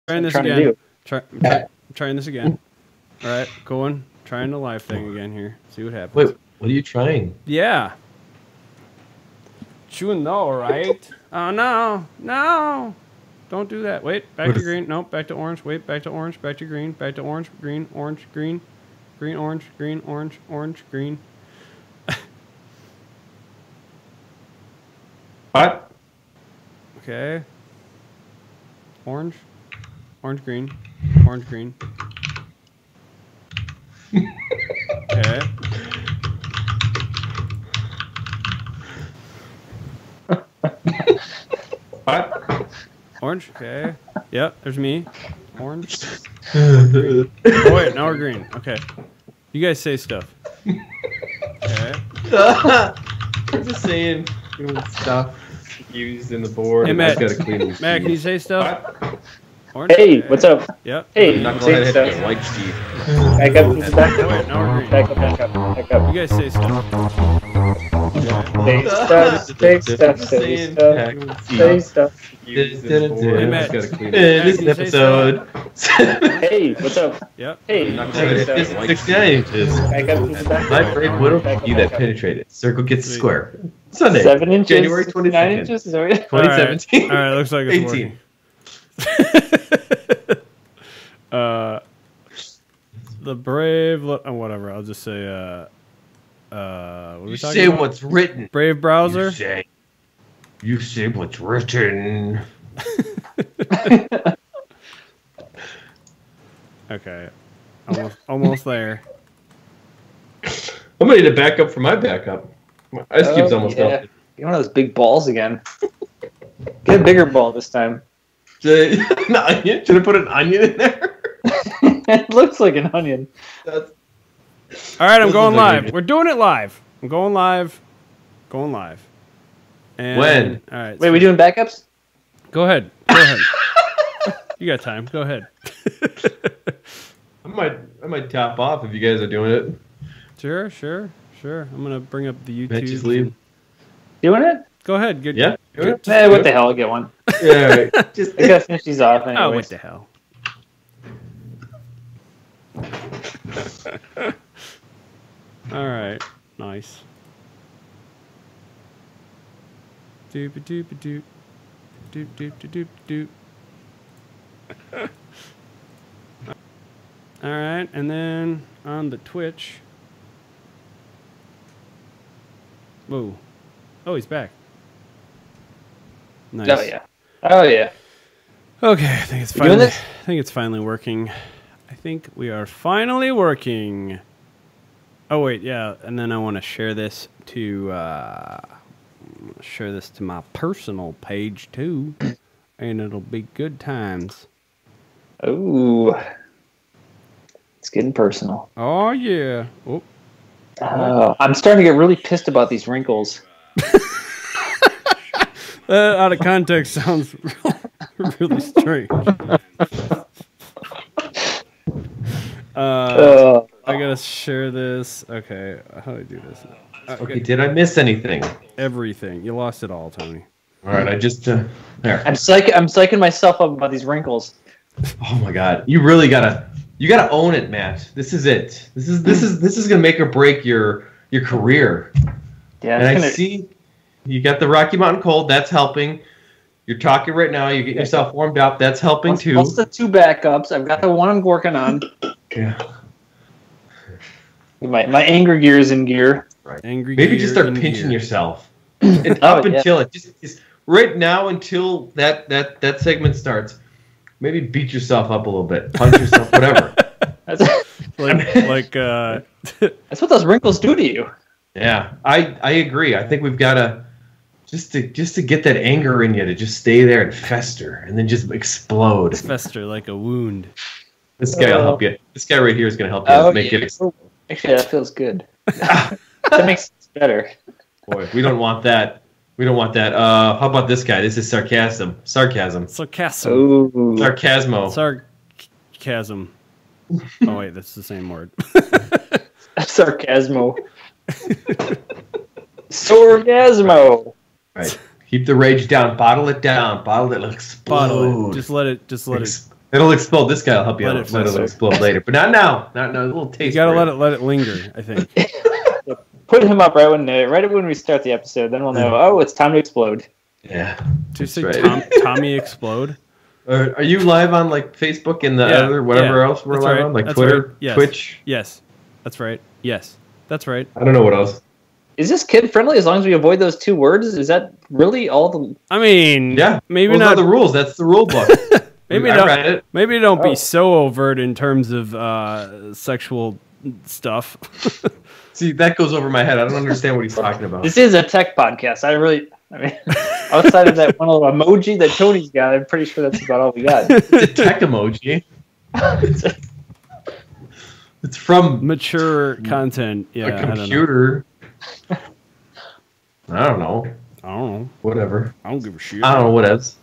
Trying this again. Trying this again. All right, going. Trying the live thing again here. See what happens. Wait, what are you trying? Yeah. You know, right? Oh, no. No. Don't do that. Wait, back to green. Nope, back to orange. Wait, back to orange. Back to green. Back to orange. Green, orange, green. Green, orange, green, orange, orange, green. What? Okay. Orange. Orange, green. Orange, green. Okay. What? Orange. Okay. Yep, there's me. Orange. Oh, wait, now we're green. Okay. You guys say stuff. Okay. I'm just saying stuff used in the board. Hey, Matt. Gotta clean Matt, can you say stuff? What? Orange? Hey, Okay. what's up? Yep. Hey, Knucklehead say hit stuff. the like Steve. Back up, back up, Wait, now we're green. back up, back up, back up. You guys say stuff. Say stuff, say stuff, say stuff, say stuff. Hey, Matt. This Matt, episode. Hey, what's up? Yep. Hey, say Knucklehead stuff. hit 69 inches. Back up, back My up. brave widow Back up, you that back up. penetrated. Circle gets the square. Sunday, 7 inches, January 22nd, 9 inches, is that what? 2017. All right, looks like it's 18. working. The brave, whatever. I'll just say, what are we You talking say about? what's written. Brave browser. You say what's written. Okay, almost there. I'm gonna need a backup for my backup. My ice cube's almost melted. Get one of those big balls again. Get a bigger ball this time. An onion? Should I put an onion in there? It looks like an onion. That's, All right, I'm This going is like live. a- We're doing it live. I'm going live. Going live. And, When? All right. Wait, we doing backups? Go ahead. Go ahead. You got time. Go ahead. I might top off if you guys are doing it. Sure. I'm gonna bring up the Matt, YouTube. just leave. Doing it? Go ahead. Good. Yeah? Doing it? Hey, what the hell? I'll get one. Yeah, right. Just, I gotta finish these off anyways. Oh, what the hell? All right. Nice. Doop doop doop. Doop doop doop doop. All right, and then on the Twitch. Whoa. Oh, he's back. Nice. Oh, yeah. Oh, yeah. Okay, I think it's You doing finally. this? I think it's finally working. I think we are finally working. Oh wait, yeah, and then I want to share this to my personal page too, and it'll be good times. Ooh. It's getting personal. Oh yeah. Oh, I'm starting to get really pissed about these wrinkles. that out of context sounds really strange. I gotta share this. Okay, how do I do this? okay, did I miss anything? Everything. You lost it all, Tony. All right, I just there. I'm psyching myself up about these wrinkles. Oh my God, you gotta own it, Matt. This is it. This is gonna make or break your career. Yeah, And I see you got the Rocky Mountain Cold. That's helping. You're talking right now. You get yourself warmed up. That's helping too. What's the 2 backups? I've got the one I'm working on. Yeah. My anger gear is in gear. Right. Angry Maybe gear just start in pinching gear. yourself. And up yeah. until it just right now until that segment starts. Maybe beat yourself up a little bit. Punch yourself, whatever. That's That's what those wrinkles do to you. Yeah, I agree. I think we've got to just to get that anger in you to just stay there and fester and then just explode. fester like a wound. This guy will help you. This guy right here is going to help you make it. Actually, that feels good. That makes it better. Boy, we don't want that. We don't want that. How about this guy? This is sarcasm. Sarcasm. Ooh. Sarcasmo. Sarcasm. Oh wait, that's the same word. Sarcasmo. Sorgasmo. Right. Keep the rage down. Bottle it down. Bottle it. Explode. Bottle it. Just let it. It'll explode. This guy will help you Let out. it So it'll fester. explode later, but not now. Not now. A little taste. You gotta for let it linger, I think. Put him up right when we start the episode. Then we'll know. Oh, it's time to explode. Yeah. Did you say right. Tommy Explode? Are you live on like Facebook and the other whatever else we're that's live right. on, like That's Twitter, right. Yes. Twitch? Yes, that's right. Yes, that's right. I don't know what else. Is this kid friendly as long as we avoid those 2 words? Is that really all the? I mean, Yeah, maybe those not are the rules. That's the rule book. Maybe I don't. read it. Maybe don't Oh. be so overt in terms of sexual stuff. See, that goes over my head. I don't understand what he's talking about. This is a tech podcast. I mean, outside of that one little emoji that Tony's got, I'm pretty sure that's about all we got. It's a tech emoji. It's from Mature content. Yeah, a computer. I don't know. I don't know. Whatever. I don't give a shit. I don't know what else.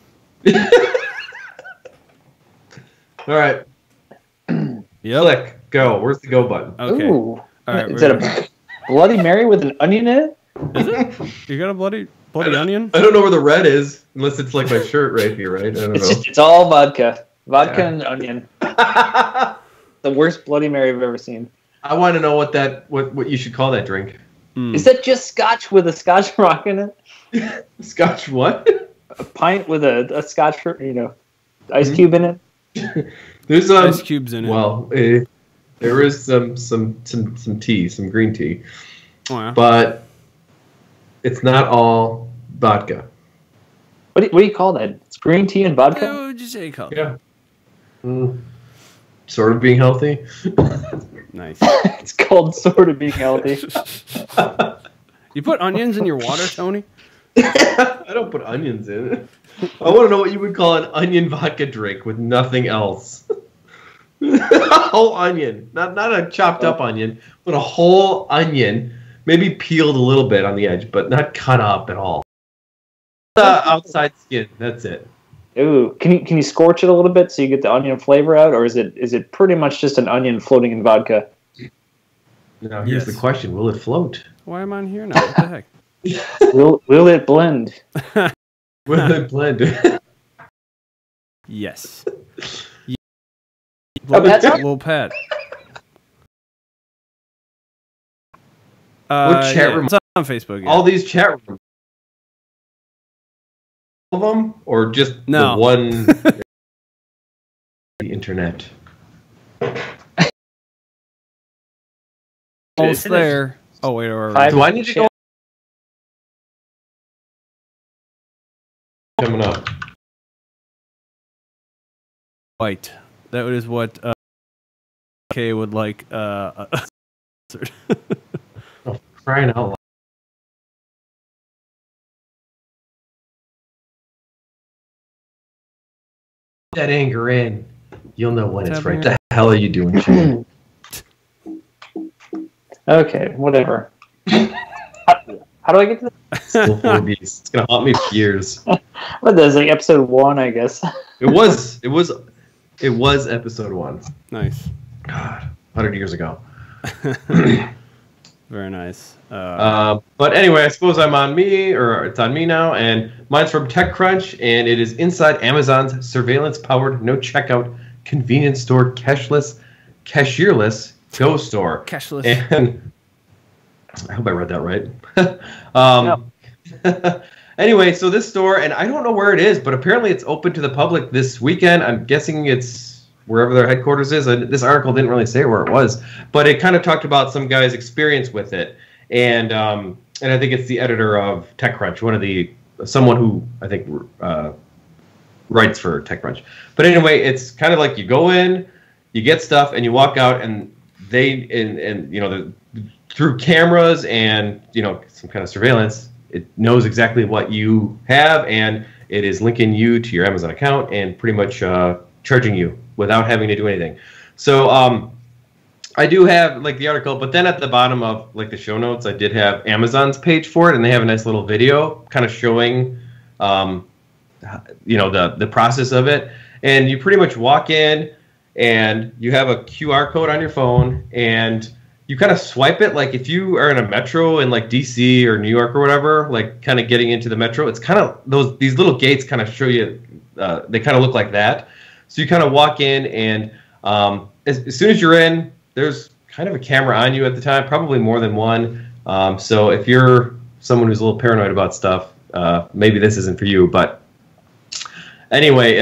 All right. Yep. Click. Go. Where's the go button? Okay. Ooh. All right. Is that a Bloody Mary with an onion in it? Is it? You got a bloody onion? I don't know where the red is, unless it's like my shirt right here, right? I don't know. It's all vodka. Vodka Yeah. and onion. The worst Bloody Mary I've ever seen. I want to know what you should call that drink. Mm. Is that just scotch with a scotch rock in it? Scotch what? A pint with a scotch, ice cube in it? There's Ice cubes in it? Well, there is some tea, some green tea, Oh, yeah. but it's not all vodka. What do you call that? It's green tea and vodka? What would you say, Colin? Yeah. Sort of being healthy. Nice. It's called sort of being healthy. You put onions in your water, Tony? I don't put onions in it. I want to know what you would call an onion vodka drink with nothing else. A whole onion, not a chopped up onion, but a whole onion, maybe peeled a little bit on the edge, but not cut up at all. The outside skin, that's it. Ooh, can you scorch it a little bit so you get the onion flavor out, or is it pretty much just an onion floating in vodka? Now here's Yes. the question: will it float? Why am I on here now? What the heck? Will it blend? Will it blend? Yes. Oh, that's Little Pat. What chat room? It's on Facebook. Yeah. All these chat rooms. All of them, or just No. the one? The internet. Almost there. Oh wait, or Five- Do I need to go? Coming up. white. That is what K would like. Crying out loud. That anger in. You'll know when What's it's right. happening? The hell are you doing, Shane? Okay, whatever. How do I get to Still 4Bs. It's gonna haunt me for years. what? That's like episode 1, I guess. It was episode 1. Nice. God, 100 years ago. Very nice. But anyway, I suppose I'm on me, or it's on me now, and mine's from TechCrunch, and it is inside Amazon's surveillance-powered, no-checkout, convenience store, cashless, cashierless Go store. Cashless. And I hope I read that right. Anyway, so this store, and I don't know where it is, but apparently it's open to the public this weekend. I'm guessing it's wherever their headquarters is. This article didn't really say where it was, but it kind of talked about some guy's experience with it. And I think it's the editor of TechCrunch, someone who I think writes for TechCrunch. But anyway, it's kind of like you go in, you get stuff, and you walk out, and through cameras and some kind of surveillance, it knows exactly what you have, and it is linking you to your Amazon account and pretty much charging you without having to do anything. So I do have the article, but then at the bottom of the show notes, I did have Amazon's page for it, and they have a nice little video kind of showing the process of it. And you pretty much walk in, and you have a QR code on your phone, and you kind of swipe it. Like if you are in a metro in DC or New York or whatever, kind of getting into the metro, it's kind of these little gates kind of show you, they kind of look like that. So you kind of walk in, and as soon as you're in, there's kind of a camera on you at the time, probably more than one. So if you're someone who's a little paranoid about stuff, maybe this isn't for you. But anyway,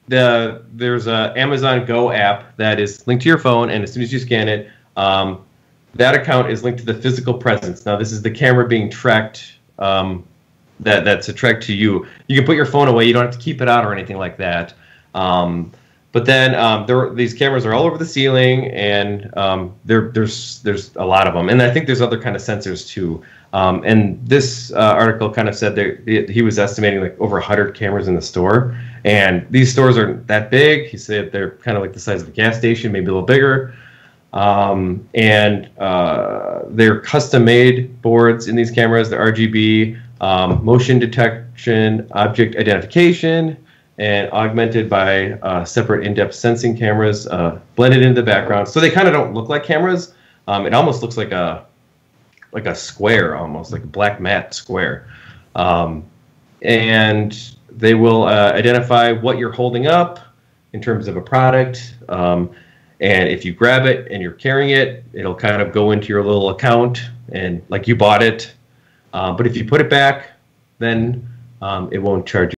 there's a Amazon Go app that is linked to your phone, and as soon as you scan it, that account is linked to the physical presence. Now, this is the camera being tracked. That's a track to you. You can put your phone away. You don't have to keep it out or anything like that. But then these cameras are all over the ceiling, and there's a lot of them. And I think there's other kind of sensors too. And this article kind of said that he was estimating like over 100 cameras in the store. And these stores aren't that big. He said they're kind of like the size of a gas station, maybe a little bigger. And they're custom-made boards in these cameras. They're RGB, motion detection, object identification, and augmented by separate in-depth sensing cameras blended into the background. So they kind of don't look like cameras. It almost looks like a square, almost like a black matte square. And they will identify what you're holding up in terms of a product. And if you grab it and you're carrying it, it'll kind of go into your little account and like you bought it. But if you put it back, then it won't charge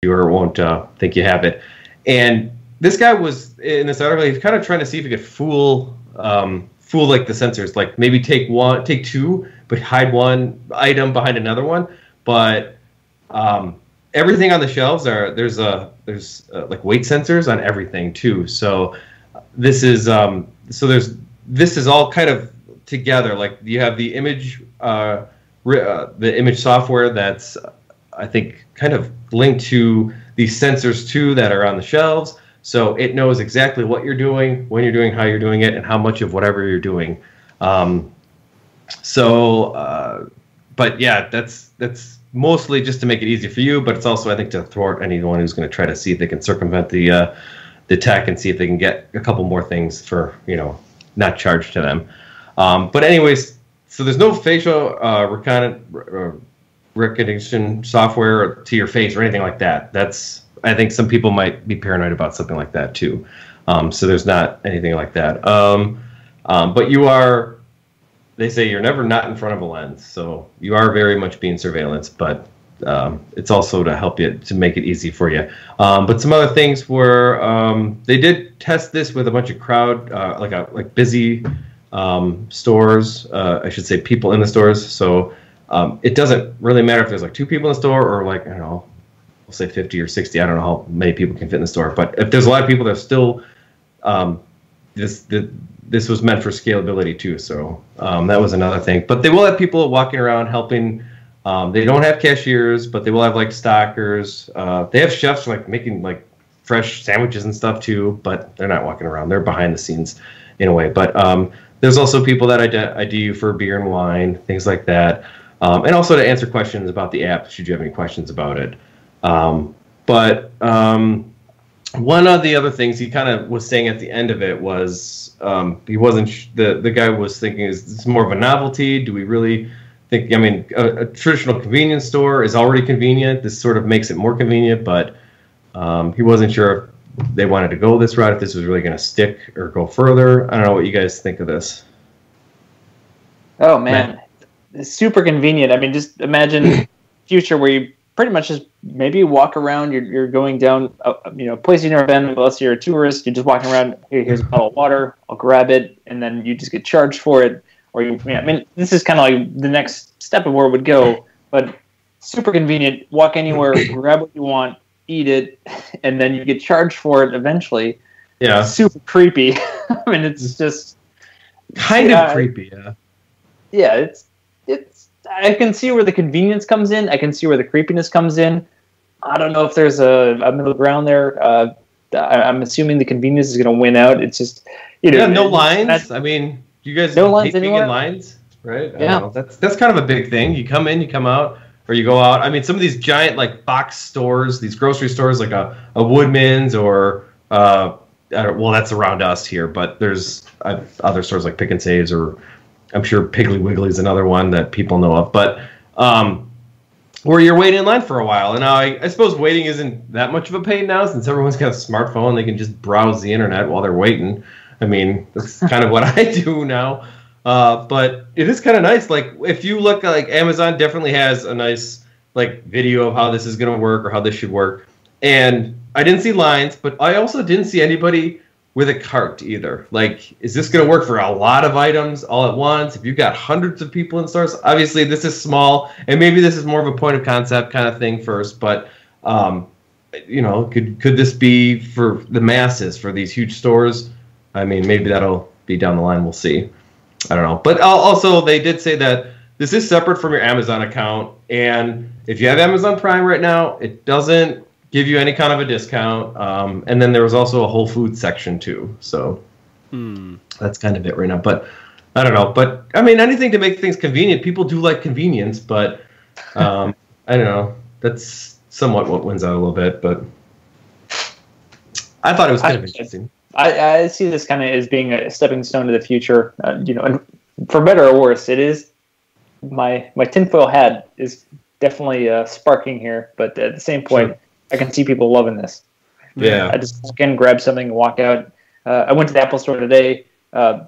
you or won't think you have it. And this guy was in this article. He's kind of trying to see if he could fool like the sensors, like maybe take two, but hide one item behind another one. But everything on the shelves there's like weight sensors on everything too. So this is this is all kind of together. Like you have the image software that's I think kind of linked to these sensors too that are on the shelves. So it knows exactly what you're doing, when you're doing, how you're doing it, and how much of whatever you're doing. But yeah, that's mostly just to make it easy for you, but it's also, I think, to thwart anyone who's going to try to see if they can circumvent the tech and see if they can get a couple more things for, not charged to them. But anyways, so there's no facial recognition software to your face or anything like that. I think some people might be paranoid about something like that too. So there's not anything like that. But you are, they say you're never not in front of a lens. So you are very much being surveillance, but it's also to help you, to make it easy for you. But some other things were, they did test this with a bunch of crowd, like busy stores, I should say people in the stores. So it doesn't really matter if there's like two people in the store or like, I don't know, we'll say 50 or 60. I don't know how many people can fit in the store, but if there's a lot of people, there's still this was meant for scalability too. So that was another thing. But they will have people walking around helping. They don't have cashiers, but they will have like stockers. They have chefs like making like fresh sandwiches and stuff too, but they're not walking around. They're behind the scenes in a way. But there's also people that ID you for beer and wine, things like that. And also to answer questions about the app, should you have any questions about it. But one of the other things he kind of was saying at the end of it was he wasn't the guy was thinking, is this more of a novelty? Do we really think, I mean, a traditional convenience store is already convenient. This sort of makes it more convenient, but he wasn't sure if they wanted to go this route, if this was really going to stick or go further. I don't know what you guys think of this. Oh, man. It's super convenient. I mean, just imagine future where you pretty much just maybe walk around. You're going down, a place you've never been. Unless you're a tourist, you're just walking around. Here's a bottle of water. I'll grab it, and then you just get charged for it. Or I mean, this is kind of like the next step of where it would go. But super convenient. Walk anywhere, grab what you want, eat it, and then you get charged for it eventually. Yeah. Super creepy. I mean, it's just kind of creepy. Yeah. Yeah, it's. I can see where the convenience comes in. I can see where the creepiness comes in. I don't know if there's a middle ground there. I'm assuming the convenience is going to win out. It's just, no lines. I mean, you guys no lines hate being in lines, right? Yeah, that's kind of a big thing. You come in, you come out, or you go out. I mean, some of these giant like box stores, these grocery stores, like a Woodman's or well, that's around us here, but there's other stores like Pick and Saves or I'm sure Piggly Wiggly is another one that people know of, but where you're waiting in line for a while. And now I suppose waiting isn't that much of a pain now since everyone's got a smartphone. They can just browse the internet while they're waiting. I mean, that's kind of what I do now. But it is kind of nice. Like, if you look, like, Amazon definitely has a nice, like, video of how this is going to work or how this should work. And I didn't see lines, but I also didn't see anybody with a cart either. Like, is this going to work for a lot of items all at once? If you've got hundreds of people in stores, obviously this is small, and maybe this is more of a point of concept kind of thing first. But, could this be for the masses, for these huge stores? I mean, maybe that'll be down the line. We'll see. I don't know. But also, they did say that this is separate from your Amazon account. And if you have Amazon Prime right now, it doesn't give you any kind of a discount. And then there was also a Whole Foods section too. So that's kind of it right now. But I don't know. But I mean, anything to make things convenient. People do like convenience, but I don't know. That's somewhat what wins out a little bit. But I thought it was kind of interesting. I see this kind of as being a stepping stone to the future. And for better or worse, it is my tinfoil hat is definitely sparking here. But at the same point, sure. I can see people loving this. Yeah. I just walk in, grab something, and walk out. I went to the Apple Store today,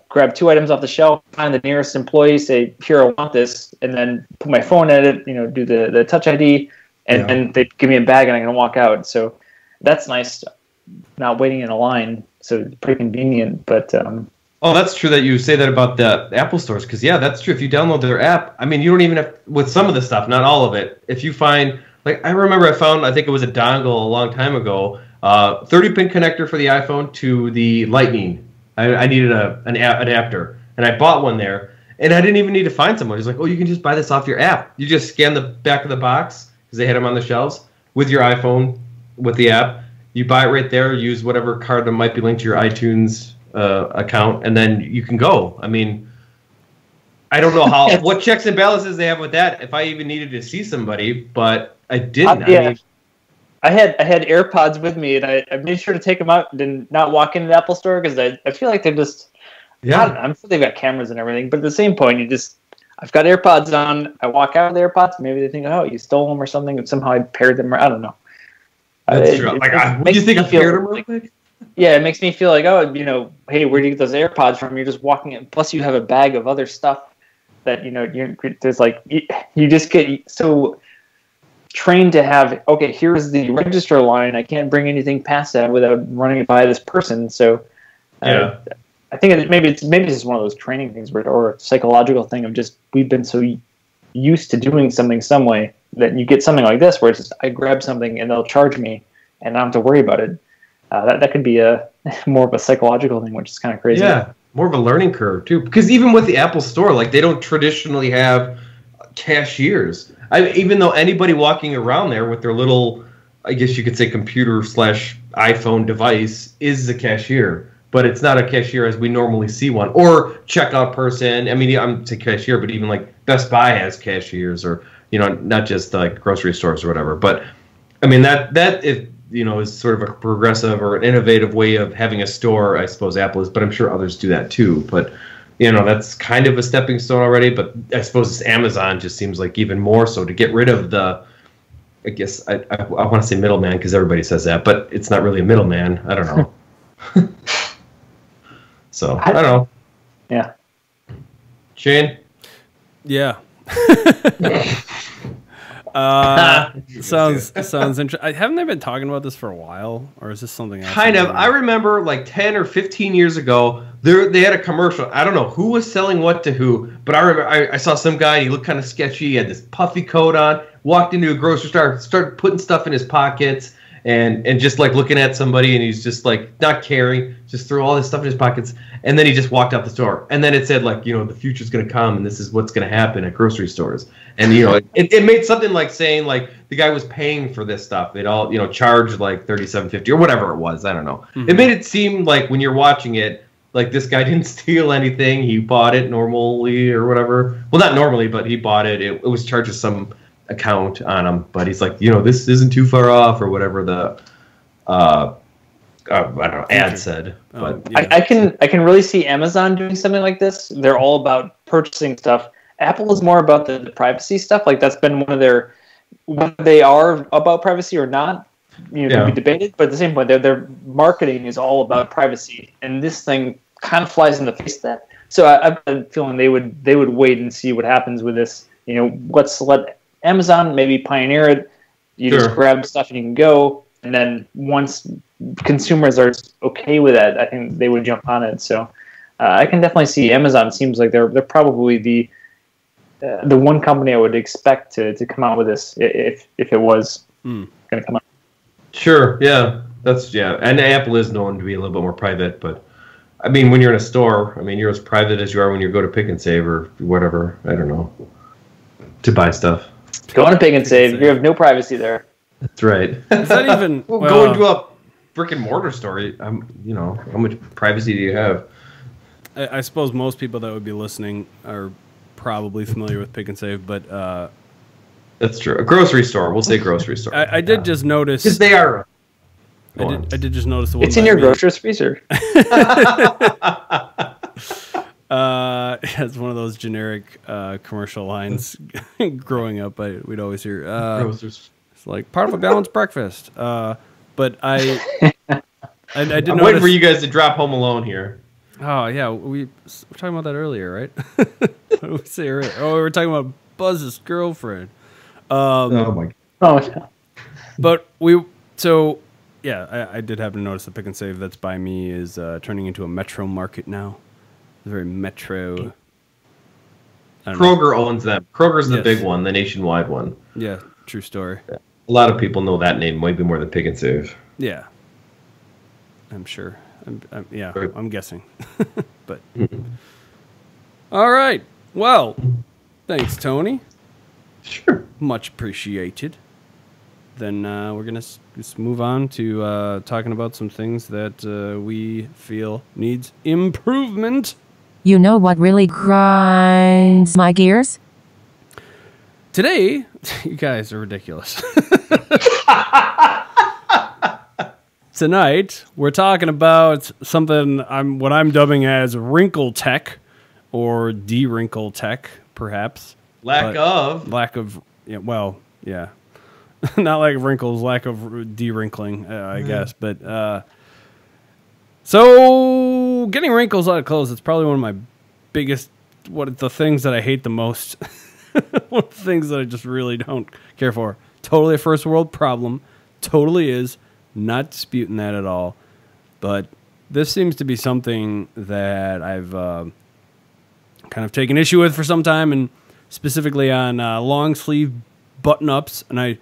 grabbed 2 items off the shelf, find the nearest employee, say, "Here, I want this," and then put my phone at it, do the Touch ID, and they give me a bag, and I can walk out. So that's nice. Not waiting in a line, so it's pretty convenient. But oh, that's true that you say that about the Apple stores, because that's true. If you download their app, I mean, you don't even have, with some of the stuff, not all of it. If you find, like, I remember I think it was a dongle a long time ago, 30-pin connector for the iPhone to the Lightning. I needed an adapter, and I bought one there, and I didn't even need to find someone. He's like, "Oh, you can just buy this off your app. You just scan the back of the box," because they had them on the shelves, with your iPhone, with the app. You buy it right there, use whatever card that might be linked to your iTunes account, and then you can go. I mean, I don't know what checks and balances they have with that, if I even needed to see somebody, but I didn't. I had AirPods with me, and I made sure to take them out and not walk into the Apple Store, because I feel like they're just... I'm sure they've got cameras and everything, but at the same point, I've got AirPods on, I walk out with the AirPods, maybe they think, "Oh, you stole them or something," and somehow I paired them, I don't know. That's true. Would you think I paired them real quick? Yeah, it makes me feel like, hey, where do you get those AirPods from? You're just walking in. Plus, you have a bag of other stuff that, there's like, you just get so trained to have, okay, here's the register line. I can't bring anything past that without running it by this person. So I think maybe it's just one of those training things or a psychological thing of just, we've been so used to doing something some way that you get something like this where it's just, I grab something and they'll charge me and I don't have to worry about it. That could be more of a psychological thing, which is kind of crazy. Yeah, more of a learning curve too. Because even with the Apple Store, like, they don't traditionally have cashiers. Even though anybody walking around there with their little, I guess you could say, computer/iPhone device is a cashier, but it's not a cashier as we normally see one, or checkout person. I mean, I'm saying cashier, but even like Best Buy has cashiers, or not just like grocery stores or whatever. But I mean, that is sort of a progressive or an innovative way of having a store, I suppose Apple is, but I'm sure others do that too. But that's kind of a stepping stone already. But I suppose Amazon just seems like even more so, to get rid of the, I guess I want to say middleman, because everybody says that, but it's not really a middleman. I don't know. So I don't know. Yeah. Shane? Yeah. Sounds interesting. Haven't they been talking about this for a while, or is this something else? Kind of. I remember like 10 or 15 years ago, they had a commercial. I don't know who was selling what to who, but I remember I saw some guy, and he looked kind of sketchy. He had this puffy coat on, walked into a grocery store, started putting stuff in his pockets, and just like looking at somebody, and he's just like not caring, just threw all this stuff in his pockets, and then he just walked out the store. And then it said like, the future's going to come, and this is what's going to happen at grocery stores. And it made something like saying like the guy was paying for this stuff. They'd all charged like $37.50 or whatever it was. I don't know. Mm-hmm. It made it seem like when you're watching it, like this guy didn't steal anything. He bought it normally or whatever. Well, not normally, but he bought it. It was charged with some account on him. But he's like, this isn't too far off or whatever the I don't know, ad said. But I can really see Amazon doing something like this. They're all about purchasing stuff. Apple is more about the privacy stuff. Like that's been one of their, whether they are about privacy or not, can be debated. But at the same point, their marketing is all about privacy, and this thing kind of flies in the face of that. So I've been feeling they would wait and see what happens with this. Let's let Amazon maybe pioneer it. You just grab stuff and you can go. And then once consumers are okay with that, I think they would jump on it. So I can definitely see Amazon. Seems like they're probably the one company I would expect to come out with this if it was going to come out. Sure. Yeah. And Apple is known to be a little bit more private, but I mean, when you're in a store, I mean, you're as private as you are when you go to Pick and Save or whatever. I don't know, to buy stuff. Go on to Pick and Save. You have no privacy there. That's right. Is that even go into a brick and mortar store? How much privacy do you have? I suppose most people that would be listening are probably familiar with Pick and Save, but that's true. A grocery store. We'll say grocery store. I did just notice because they are. I did just notice the one. It's in your grocer's freezer. It's one of those generic commercial lines. Growing up, we'd always hear it's like part of a balanced breakfast. But I did. I'm waiting for you guys to drop Home Alone here. Oh yeah, we were talking about that earlier, right? What did we say earlier? Oh, we were talking about Buzz's girlfriend. Oh my God. But I did happen to notice the Pick and Save that's by me is turning into a Metro Market now. It's very Metro. Kroger owns them. Kroger's the big one, the nationwide one. Yeah, true story. Yeah. A lot of people know that name, maybe more than Pick and Save. Yeah, I'm sure. I'm guessing. But all right. Well, thanks, Tony. Sure. Much appreciated. Then we're going to just move on to talking about some things that we feel needs improvement. You know what really grinds my gears? Today, you guys are ridiculous. Tonight, we're talking about something what I'm dubbing as wrinkle tech, or de-wrinkle tech, perhaps. Lack of, not like wrinkles, lack of de-wrinkling, I guess. But so getting wrinkles out of clothes, it's probably one of my biggest, the things that I hate the most. One of the things that I just really don't care for. Totally a first world problem. Totally is. Not disputing that at all. But this seems to be something that I've kind of taken issue with for some time, and specifically on long sleeve button ups. And I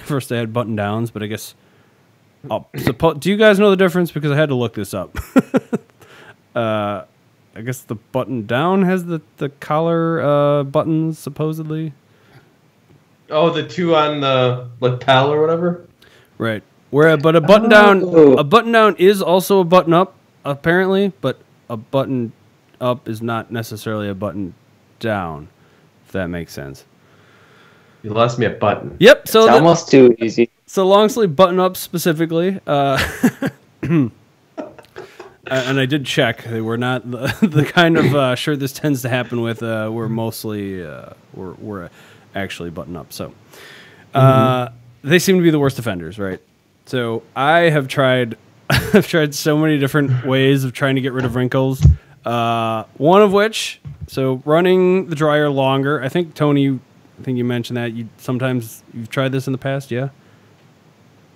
first I had button downs, but I guess do you guys know the difference? Because I had to look this up. I guess the button down has the collar buttons supposedly. Oh, the two on the lapel or whatever. Right. But a button down is also a button up apparently, but a button up is not necessarily a button down. If that makes sense. You lost me at button. Yep. So it's almost too easy. So long sleeve button up specifically. And I did check. They were not the kind of shirt this tends to happen with. We're mostly we're actually button up. So they seem to be the worst offenders, right? So I have tried. I've tried so many different ways of trying to get rid of wrinkles. One of which, so running the dryer longer. I think Tony, you mentioned that you've tried this in the past, yeah.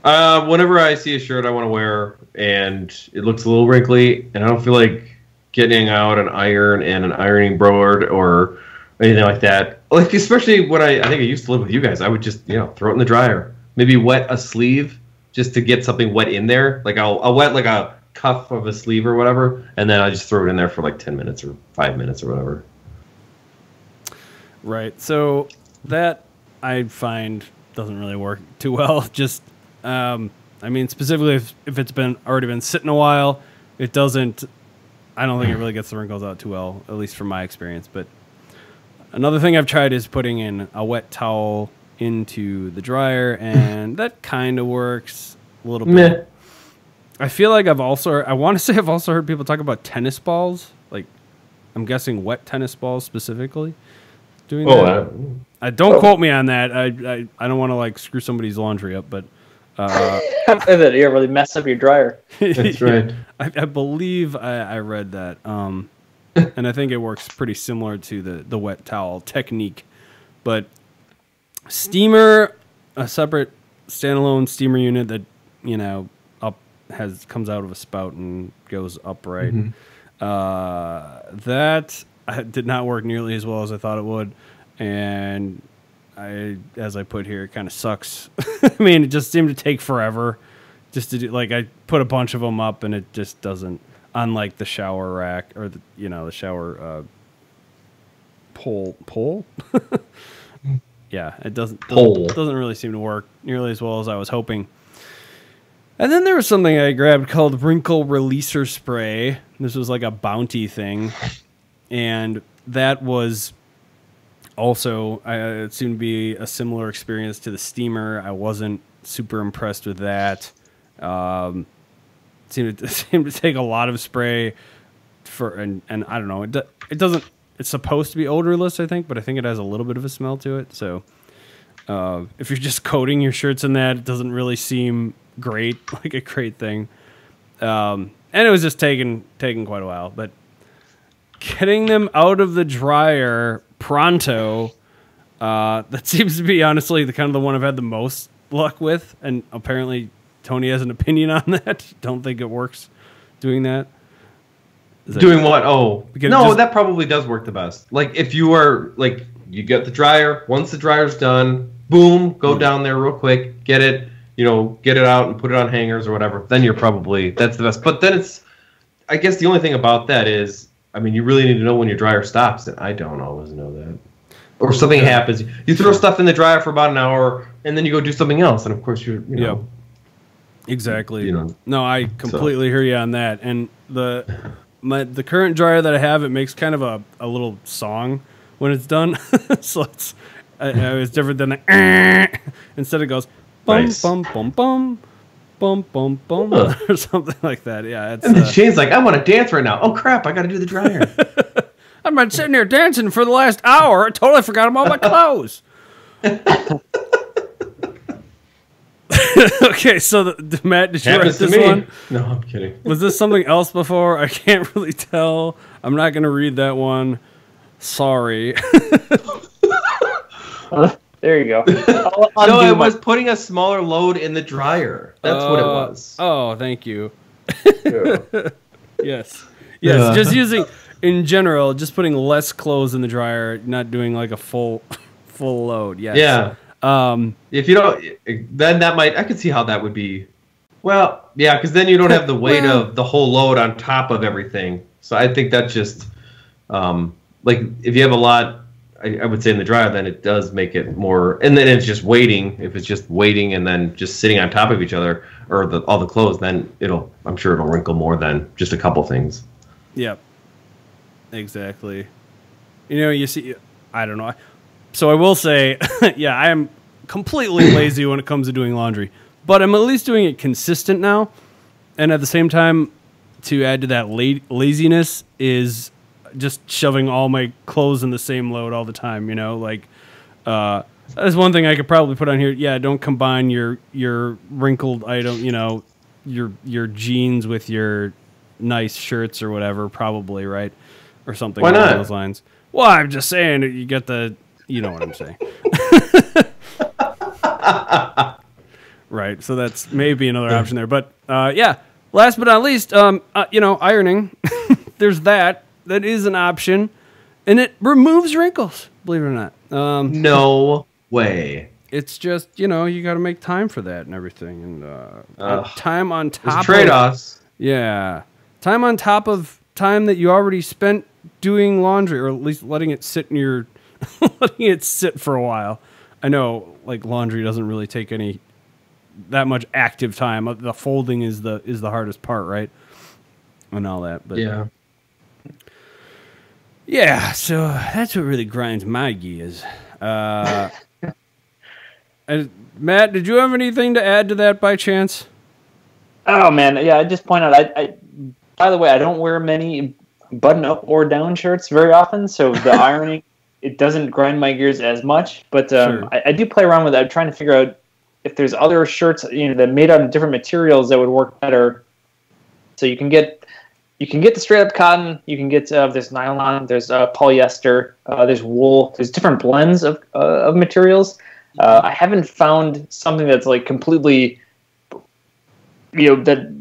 Whenever I see a shirt I want to wear and it looks a little wrinkly and I don't feel like getting out an iron and an ironing board or anything like that, like especially when I think I used to live with you guys, I would just throw it in the dryer, maybe wet a sleeve just to get something wet in there. Like I'll wet like a cuff of a sleeve or whatever, and then I just throw it in there for like 10 minutes or 5 minutes or whatever. Right. So that I find doesn't really work too well. Just I mean, specifically if it's already been sitting a while, it doesn't. I don't think it really gets the wrinkles out too well, at least from my experience. But another thing I've tried is putting in a wet towel into the dryer, and that kind of works a little bit. Meh. I feel like I've also heard people talk about tennis balls. Like, I'm guessing wet tennis balls specifically. Doing Oh, that. Don't quote me on that. I don't want to like screw somebody's laundry up, but that you really mess up your dryer. that's right. I believe I read that, and I think it works pretty similar to the wet towel technique. But steamer, a separate standalone steamer unit that comes out of a spout and goes upright. That did not work nearly as well as I thought it would, and as I put here, it kind of sucks. I mean, it just seemed to take forever just to do. Like, I put a bunch of them up, and it just doesn't. Unlike the shower rack or the shower pole. Yeah, it doesn't really seem to work nearly as well as I was hoping. And then there was something I grabbed called Wrinkle Releaser Spray. This was like a Bounty thing, and that was also, it seemed to be a similar experience to the steamer. I wasn't super impressed with that. Seemed to take a lot of spray and I don't know. It doesn't. It's supposed to be odorless, I think, but I think it has a little bit of a smell to it. So if you're just coating your shirts in that, it doesn't really seem great, like a great thing. And it was just taking quite a while, but getting them out of the dryer pronto, that seems to be honestly the kind of the one I've had the most luck with, and apparently Tony has an opinion on that. Don't think it works doing that. Doing what? Oh, no, just, that probably does work the best. Like, if you are, like, you get the dryer, once the dryer's done, boom, go down there real quick, get it, get it out and put it on hangers or whatever, then that's the best. But then it's, I guess the only thing about that is, I mean, you really need to know when your dryer stops, and I don't always know that. Or something happens. You throw stuff in the dryer for about an hour, and then you go do something else, and of course you're, Yep. Exactly. No, I completely hear you on that. And the current dryer that I have, it makes kind of a little song when it's done. So it's different than the instead it goes bum Nice. bum bum bum bum bum bum or something like that. Yeah, it's And then Shane's like, I want to dance right now. Oh crap, I got to do the dryer. I've been sitting here dancing for the last hour. I totally forgot about my clothes. Okay, so Matt, did you write this one? No, I'm kidding. Was this something else before? I can't really tell. I'm not going to read that one. Sorry. There you go. No, it was putting a smaller load in the dryer. That's what it was. Oh, thank you. Yeah. Yes. Yes, just using, in general, just putting less clothes in the dryer, not doing like a full load. Yes. Yeah. If you don't, then that might, I could see how that would be. Well, yeah, because then you don't have the weight of the whole load on top of everything. So I think that's just, like, if you have a lot, I would say in the dryer, then it does make it more, and then it's just waiting. If it's just waiting and then just sitting on top of each other, or all the clothes, then I'm sure it'll wrinkle more than just a couple things. Yep. Exactly. You see, I don't know. So I will say, yeah, I am completely lazy when it comes to doing laundry, but I'm at least doing it consistent now. And at the same time, to add to that laziness is just shoving all my clothes in the same load all the time. That's one thing I could probably put on here. Yeah, don't combine your wrinkled item, your jeans with your nice shirts or whatever. Probably, right, or something Why along not? those lines. Well, I'm just saying you get the. You know what I'm saying. Right, so that's maybe another option there. But, yeah, last but not least, ironing. There's that. That is an option. And it removes wrinkles, believe it or not. No way. It's just, you got to make time for that and everything. And time on top of... trade-offs. Yeah. Time on top of time that you already spent doing laundry, or at least letting it sit in your... letting it sit for a while. I know, like, laundry doesn't really take that much active time. The folding is the hardest part, right? And all that, but yeah. So that's what really grinds my gears. Matt, did you have anything to add to that by chance? Oh man, yeah. I just point out. I by the way, I don't wear many button-up or down shirts very often, so the ironing, it doesn't grind my gears as much. But Sure. I do play around with it. I'm trying to figure out if there's other shirts, that are made out of different materials that would work better. So you can get the straight up cotton. You can get there's nylon, there's polyester, there's wool. There's different blends of materials. I haven't found something that's like completely, that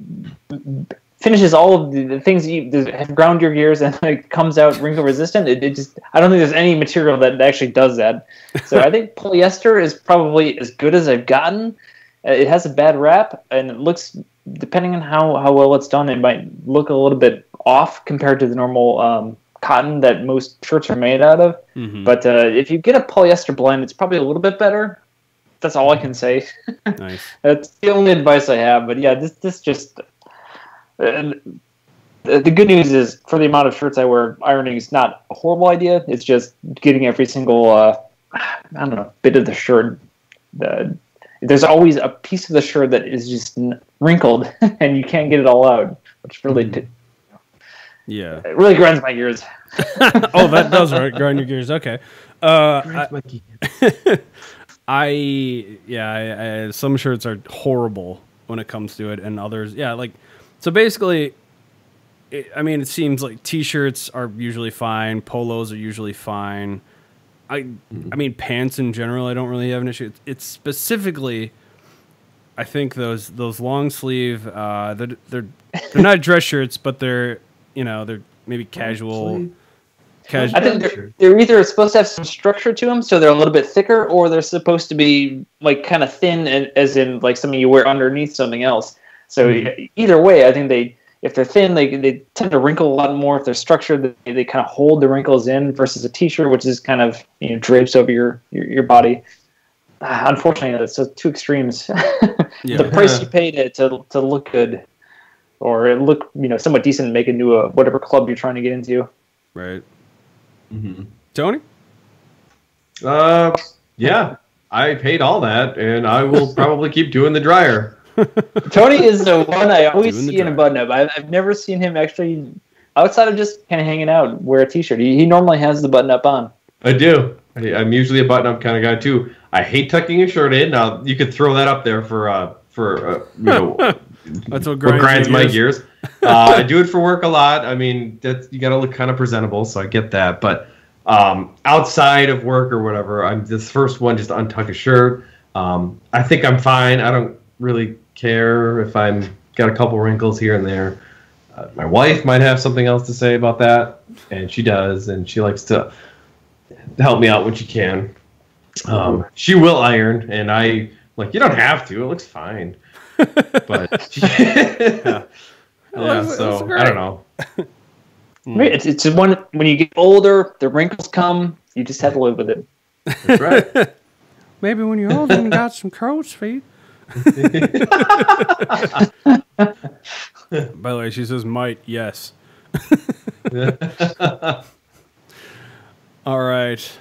finishes all of the things that have ground your gears and like comes out wrinkle resistant. It just, I don't think there's any material that actually does that. So I think polyester is probably as good as I've gotten. It has a bad rap, and it looks, depending on how well it's done, it might look a little bit off compared to the normal cotton that most shirts are made out of. Mm-hmm. But if you get a polyester blend, it's probably a little bit better. That's all I can say. Nice. That's the only advice I have. But yeah, this just... the good news is, for the amount of shirts I wear, ironing is not a horrible idea. It's just getting every single, bit of the shirt. There's always a piece of the shirt that is just wrinkled, and you can't get it all out, which really... Yeah. It really grinds my gears. Oh, that does grind your gears. Okay. I some shirts are horrible when it comes to it, and others, so basically, it seems like t-shirts are usually fine, polos are usually fine. I mean, pants in general, I don't really have an issue. It's specifically, I think those long sleeve, they're not dress shirts, but they're maybe casual. I think they're either supposed to have some structure to them, so they're a little bit thicker, or they're supposed to be like kind of thin, as in like something you wear underneath something else. So either way, I think if they're thin, they tend to wrinkle a lot more. If they're structured, they kind of hold the wrinkles in, versus a t-shirt, which is kind of drapes over your body. Unfortunately, that's two extremes. The price you pay to look good, or look somewhat decent, and make it into whatever club you're trying to get into. Right. Mm-hmm. Tony? Yeah, I paid all that, and I will probably keep doing the dryer. Tony is the one I always see in a button-up. I've never seen him actually, outside of just kind of hanging out, wear a t-shirt. He normally has the button-up on. I do. I'm usually a button-up kind of guy, too. I hate tucking a shirt in. Now, you could throw that up there for that's what grinds my gears. I do it for work a lot. I mean, you got to look kind of presentable, so I get that. But outside of work or whatever, I'm this first one just to untuck a shirt. I think I'm fine. I don't really care if I'm got a couple wrinkles here and there. My wife might have something else to say about that, and she does, and she likes to help me out when she can. She will iron, and I you don't have to. It looks fine. But so I don't know. It's one, when you get older, the wrinkles come. You just have to live with it. That's right. Maybe when you're older and got some crow's feet. By the way, she says might, yes. All right.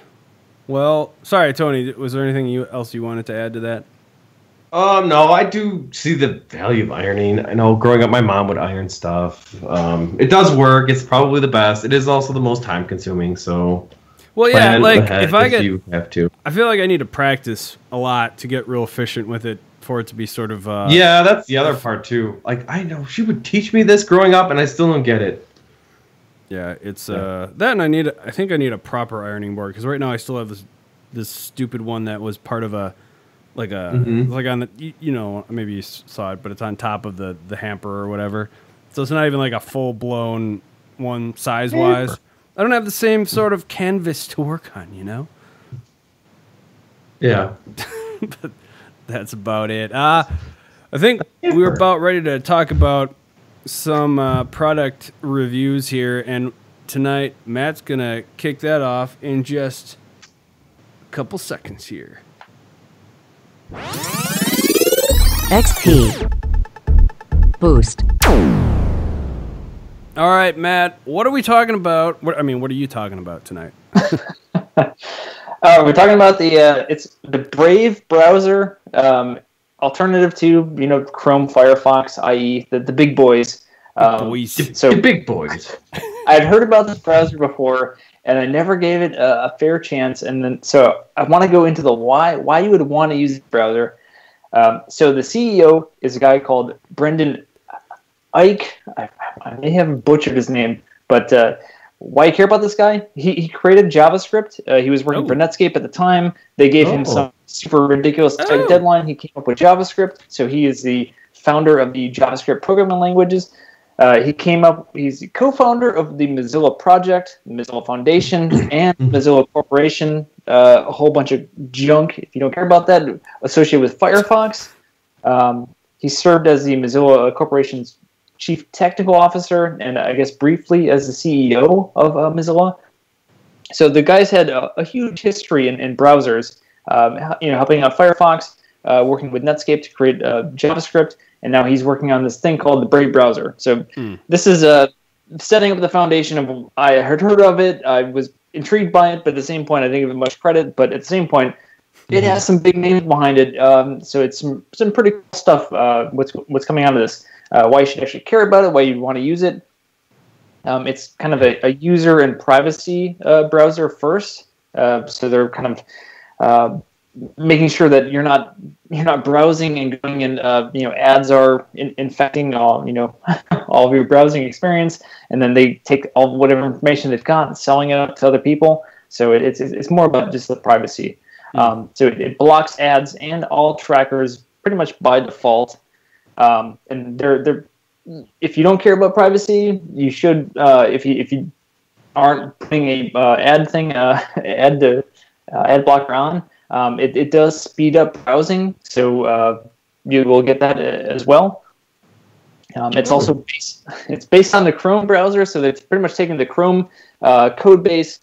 Well, sorry, Tony. Was there anything else you wanted to add to that? No, I do see the value of ironing. I know growing up, my mom would iron stuff. It does work. It's probably the best. It is also the most time consuming. So, well, yeah, like if you have to, I feel like I need to practice a lot to get real efficient with it for it to be sort of. Yeah, that's the other part too. Like I know she would teach me this growing up, and I still don't get it. Yeah, it's that, and I think I need a proper ironing board, because right now I still have this stupid one that was part of a. Like on the, maybe you saw it, but it's on top of the hamper or whatever. So it's not even like a full blown one size wise. I don't have the same sort of canvas to work on, Yeah. But that's about it. I think we were about ready to talk about some product reviews here, and tonight Matt's gonna kick that off in just a couple seconds here. XP Boost. All right, Matt, what are we talking about? What are you talking about tonight? We're talking about it's the Brave browser, alternative to Chrome, Firefox, i.e. the big boys. So big boys. I'd heard about this browser before, and I never gave it a fair chance. And then, so I want to go into the why you would want to use this browser. So the CEO is a guy called Brendan Ike. I may have butchered his name, but why you care about this guy? He created JavaScript. He was working for Netscape at the time. They gave him some super ridiculous tight deadline. He came up with JavaScript. So he is the founder of the JavaScript programming languages. He's the co-founder of the Mozilla Project, the Mozilla Foundation, and Mozilla Corporation. A whole bunch of junk, if you don't care about that, associated with Firefox. He served as the Mozilla Corporation's chief technical officer, and I guess briefly as the CEO of Mozilla. So the guy's had a huge history in browsers, helping out Firefox, working with Netscape to create JavaScript, and now he's working on this thing called the Brave browser. So this is setting up the foundation of. I had heard of it. I was intrigued by it, but at the same point, I didn't give it much credit. But at the same point, it has some big names behind it. So it's some pretty cool stuff. What's coming out of this? Why you should actually care about it? Why you want to use it? It's kind of a user and privacy browser first. So they're kind of making sure that you're not browsing and going and ads are infecting all all of your browsing experience, and then they take all whatever information they've got and selling it out to other people. So it's more about just the privacy. So it blocks ads and all trackers pretty much by default. And they're if you don't care about privacy, you should if you aren't putting a ad blocker on. It does speed up browsing, so you will get that as well. It's also based on the Chrome browser, so it's pretty much taking the Chrome code base,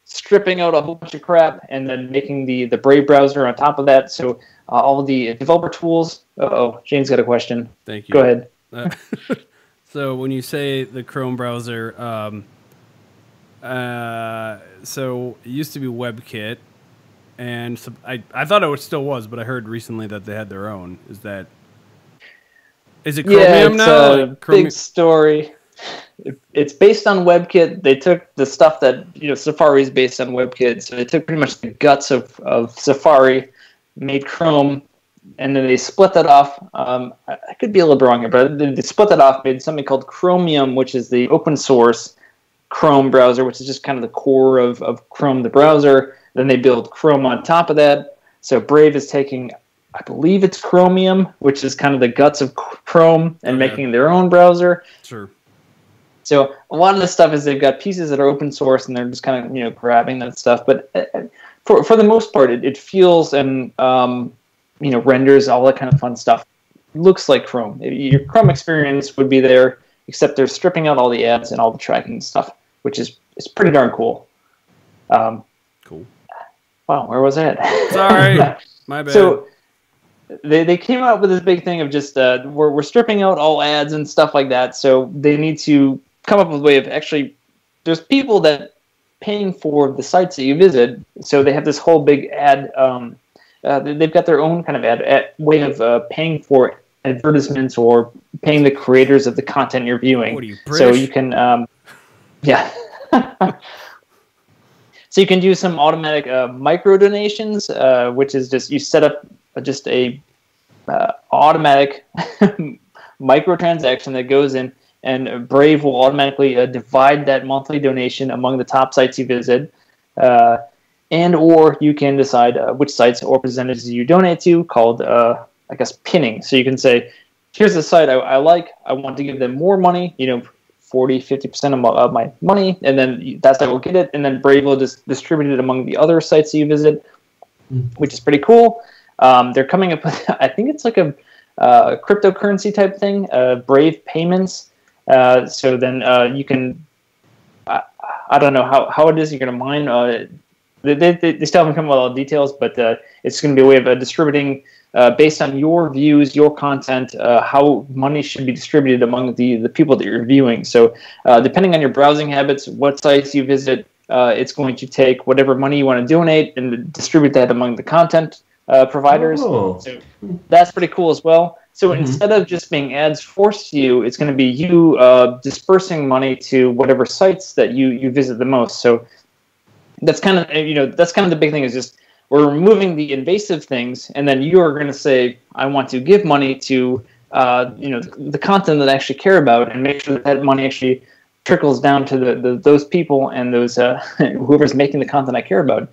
stripping out a whole bunch of crap, and then making the Brave browser on top of that. So all of the developer tools. Jane's got a question. Thank you. Go ahead. So when you say the Chrome browser, so it used to be WebKit. And so I thought it still was, but I heard recently that they had their own. Is it Chromium now? Yeah, it's a big story. It's based on WebKit. They took the stuff that Safari is based on WebKit, so they took pretty much the guts of Safari, made Chrome, and then they split that off. I could be a little wrong here, but they split that off, made something called Chromium, which is the open source Chrome browser, which is just kind of the core of Chrome, the browser. Then they build Chrome on top of that. So Brave is taking, I believe it's Chromium, which is kind of the guts of Chrome, and making their own browser. Sure. So a lot of the stuff is they've got pieces that are open source, and they're just kind of grabbing that stuff. But for the most part, it feels and renders all that kind of fun stuff. Looks like Chrome. Your Chrome experience would be there, except they're stripping out all the ads and all the tracking stuff, which is pretty darn cool. Cool. Wow, where was I at? Sorry, my bad. So they came out with this big thing of just we're stripping out all ads and stuff like that. So they need to come up with a way of actually. There's people that paying for the sites that you visit, so they have this whole big ad. They've got their own kind of ad way of paying for advertisements or paying the creators of the content you're viewing. What are you, British? So you can, yeah. So you can do some automatic micro donations, which is just you set up just a automatic microtransaction that goes in, and Brave will automatically divide that monthly donation among the top sites you visit, and or you can decide which sites or percentages you donate to, called I guess pinning. So you can say, here's the site I like. I want to give them more money. 40-50% of my money, and then that's how we'll get it. And then Brave will just distribute it among the other sites you visit, which is pretty cool. They're coming up with, I think it's like a cryptocurrency type thing, Brave Payments. So then you can, I don't know how it is you're going to mine. They still haven't come with all the details, but it's going to be a way of distributing based on your views, your content, how money should be distributed among the people that you're viewing. So depending on your browsing habits, what sites you visit, it's going to take whatever money you want to donate and distribute that among the content providers. Oh. So that's pretty cool as well. So instead of just being ads forced to you, it's going to be you dispersing money to whatever sites that you visit the most. So that's kind of the big thing, is just we're removing the invasive things, and then you are going to say, I want to give money to the content that I actually care about, and make sure that money actually trickles down to those people and those whoever's making the content I care about.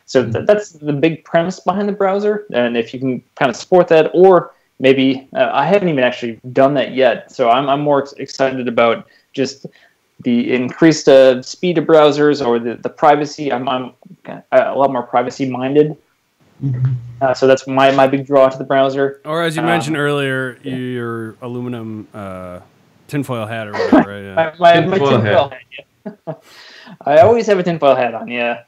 So that's the big premise behind the browser, and if you can kind of support that, or maybe I haven't even actually done that yet, so I'm more excited about just the increased speed of browsers, or the privacy. I'm a lot more privacy minded. So that's my big draw to the browser. Or as you mentioned earlier, your aluminum tinfoil hat or whatever, right? Yeah. My tinfoil hat. Yeah. I always have a tinfoil hat on, yeah.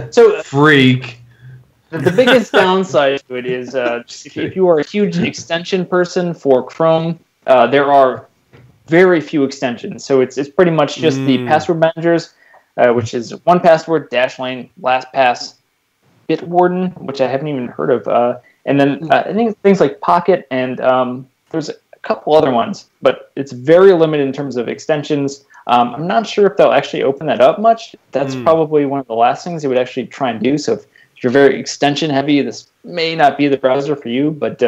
So freak. The biggest downside to it is if you are a huge extension person for Chrome, there are very few extensions. So it's pretty much just the password managers, which is 1Password, Dashlane, LastPass, Bitwarden, which I haven't even heard of, and then I think things like Pocket, and there's a couple other ones, but it's very limited in terms of extensions. I'm not sure if they'll actually open that up much. That's probably one of the last things they would actually try and do. So if you're very extension heavy, this may not be the browser for you. But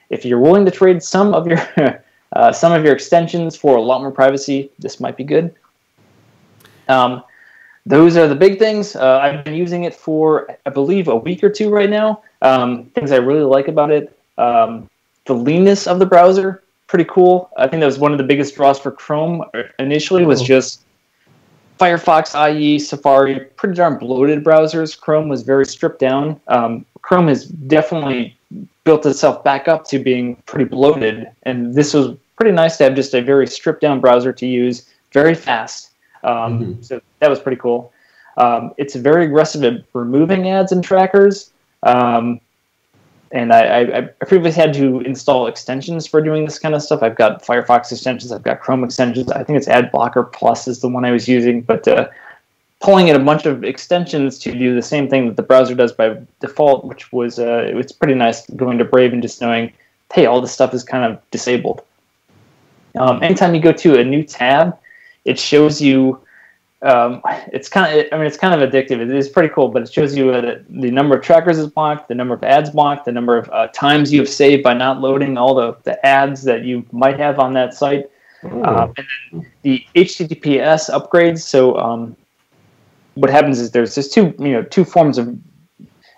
if you're willing to trade some of your extensions for a lot more privacy, this might be good. Those are the big things. I've been using it for, I believe, a week or two right now. Things I really like about it. The leanness of the browser, pretty cool. I think that was one of the biggest draws for Chrome initially, was just Firefox, IE, Safari, pretty darn bloated browsers. Chrome was very stripped down. Chrome has definitely built itself back up to being pretty bloated, and this was pretty nice to have just a very stripped down browser to use, very fast. So that was pretty cool. It's very aggressive at removing ads and trackers. And I previously had to install extensions for doing this kind of stuff. I've got Firefox extensions, I've got Chrome extensions. I think it's AdBlocker Plus is the one I was using. But pulling in a bunch of extensions to do the same thing that the browser does by default, which was it's pretty nice going to Brave and just knowing, hey, all this stuff is kind of disabled. Anytime you go to a new tab, it shows you. It's kind of addictive. It is pretty cool, but it shows you the number of trackers is blocked, the number of ads blocked, the number of times you have saved by not loading all the ads that you might have on that site, and then the HTTPS upgrades. So what happens is there's just two forms of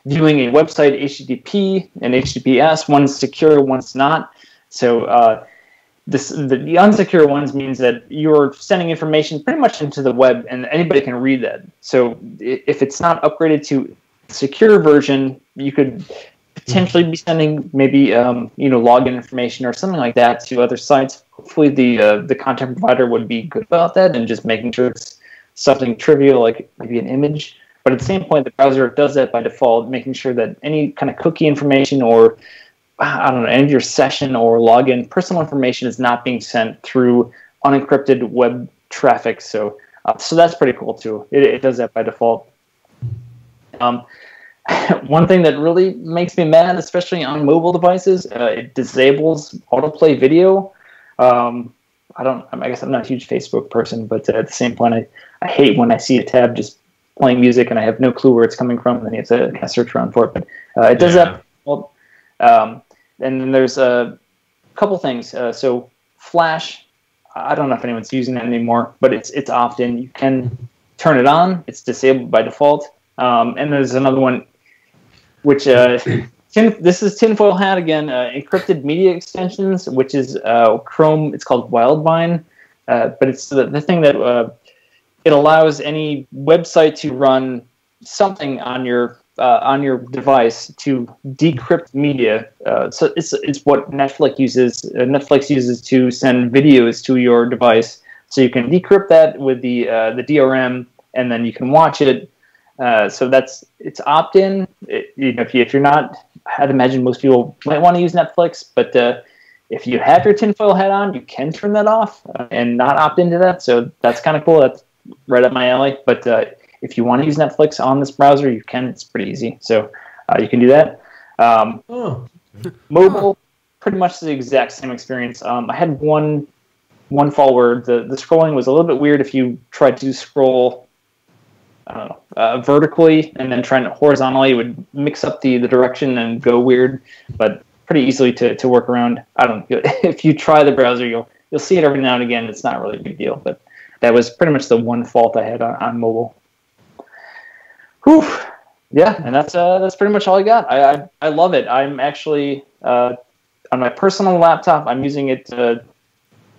viewing a website: HTTP and HTTPS. One's secure, one's not. So the unsecure ones means that you're sending information pretty much into the web, and anybody can read that. So if it's not upgraded to secure version, you could potentially be sending maybe login information or something like that to other sites. Hopefully the content provider would be good about that and just making sure it's something trivial like maybe an image. But at the same point, the browser does that by default, making sure that any kind of cookie information or any of your session or login personal information is not being sent through unencrypted web traffic. So that's pretty cool too. It does that by default. One thing that really makes me mad, especially on mobile devices, it disables autoplay video. I guess I'm not a huge Facebook person, but at the same point, I hate when I see a tab just playing music and I have no clue where it's coming from, and then you have to kind of search around for it. But it does that. Well, and then there's a couple things. So Flash, I don't know if anyone's using that anymore, but it's opt-in. You can turn it on. It's disabled by default. And there's another one, which this is tinfoil hat again. Encrypted media extensions, which is Chrome. It's called Wildvine, but it's the thing that it allows any website to run something on your device to decrypt media. So it's what Netflix uses. Netflix uses to send videos to your device. So you can decrypt that with the DRM, and then you can watch it. So it's opt-in. If you're not, I'd imagine most people might want to use Netflix, but if you have your tinfoil hat on, you can turn that off and not opt into that. So that's kind of cool. That's right up my alley. But if you want to use Netflix on this browser, you can. It's pretty easy. So you can do that. Mobile, pretty much the exact same experience. I had one fault where the scrolling was a little bit weird if you tried to scroll, I don't know, vertically and then trying to horizontally, it would mix up the direction and go weird, but pretty easily to work around. I don't know. If you try the browser, you'll see it every now and again. It's not really a big deal, but that was pretty much the one fault I had on mobile. Whew. Yeah, and that's pretty much all I got. I love it. I'm actually on my personal laptop. I'm using it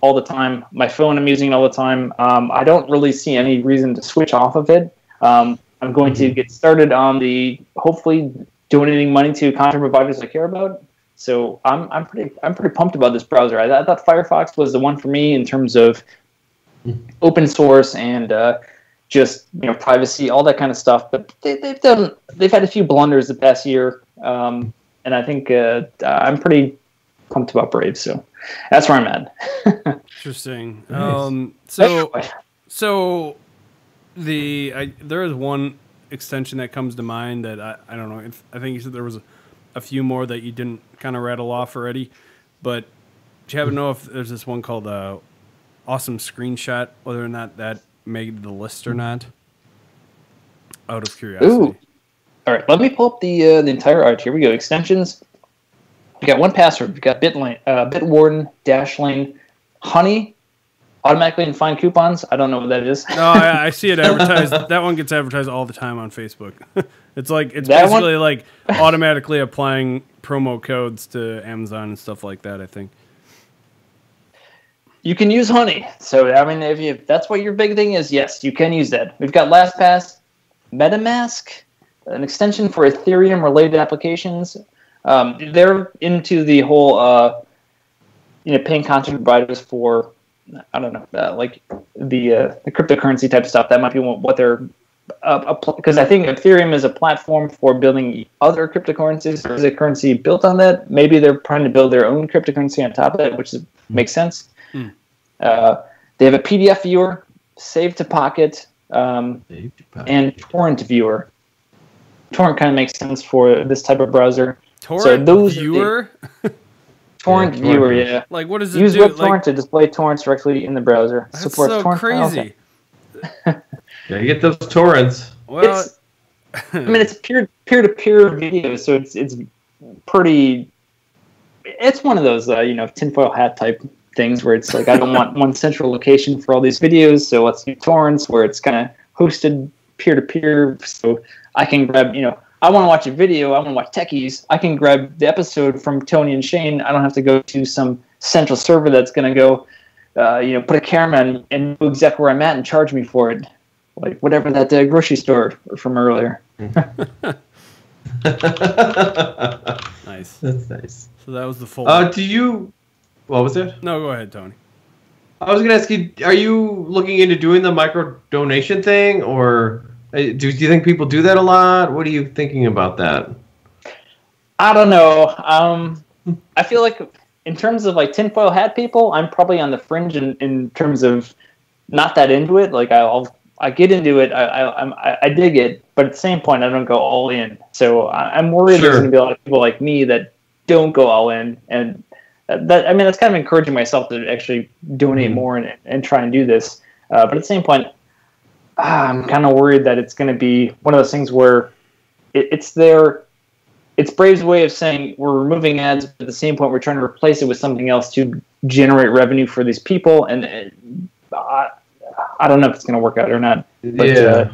all the time. My phone, I'm using it all the time. I don't really see any reason to switch off of it. I'm going to get started on hopefully donating money to content providers I care about. So I'm pretty pumped about this browser. I thought Firefox was the one for me in terms of open source and just privacy, all that kind of stuff. But they've had a few blunders the past year, and I think I'm pretty pumped about Brave. So that's where I'm at. Interesting. Nice. So there is one extension that comes to mind that I don't know. I think you said there was a few more that you didn't kind of rattle off already, but do you happen to know if there's this one called Awesome Screenshot, whether or not that made the list or not? Out of curiosity. Ooh. All right, let me pull up the entire art. Here we go. Extensions. We got 1Password. We got Bitwarden, Dashlane, Honey. Automatically find coupons. I don't know what that is. No, I see it advertised. That one gets advertised all the time on Facebook. It's basically like automatically applying promo codes to Amazon and stuff like that, I think. You can use Honey. So, I mean, if that's what your big thing is, yes, you can use that. We've got LastPass, MetaMask, an extension for Ethereum-related applications. They're into the whole, paying content providers for, I don't know, like the cryptocurrency type stuff. That might be what they're, because I think Ethereum is a platform for building other cryptocurrencies. There's a currency built on that. Maybe they're trying to build their own cryptocurrency on top of that, which makes sense. They have a PDF viewer, Save to Pocket, and Torrent viewer. Torrent kind of makes sense for this type of browser. Torrent viewer? Torrent viewer, yeah. Like, what does it Use do? WebTorrent to display torrents directly in the browser. That's Supports so torrent crazy. Yeah, you get those torrents. Well, It's peer-to-peer video, so it's pretty. It's one of those tinfoil hat type things where it's like I don't want one central location for all these videos, so let's do torrents where it's kind of hosted peer-to-peer, so I can grab I want to watch a video, I want to watch techies, I can grab the episode from Tony and Shane. I don't have to go to some central server that's going to go, put a camera in and know exactly where I'm at and charge me for it. Like whatever that grocery store from earlier. nice. That's nice. So that was the full. What was it? No, go ahead, Tony. I was going to ask you, are you looking into doing the micro donation thing, or do you think people do that a lot? What are you thinking about that? I don't know. I feel like in terms of like tinfoil hat people, I'm probably on the fringe in terms of not that into it. Like I get into it, I dig it, but at the same point, I don't go all in. So I'm worried there's going to be a lot of people like me that don't go all in, and that's kind of encouraging myself to actually donate more and try and do this. But at the same point, I'm kind of worried that it's going to be one of those things where it's Brave's way of saying we're removing ads, but at the same point, we're trying to replace it with something else to generate revenue for these people. And I don't know if it's going to work out or not. But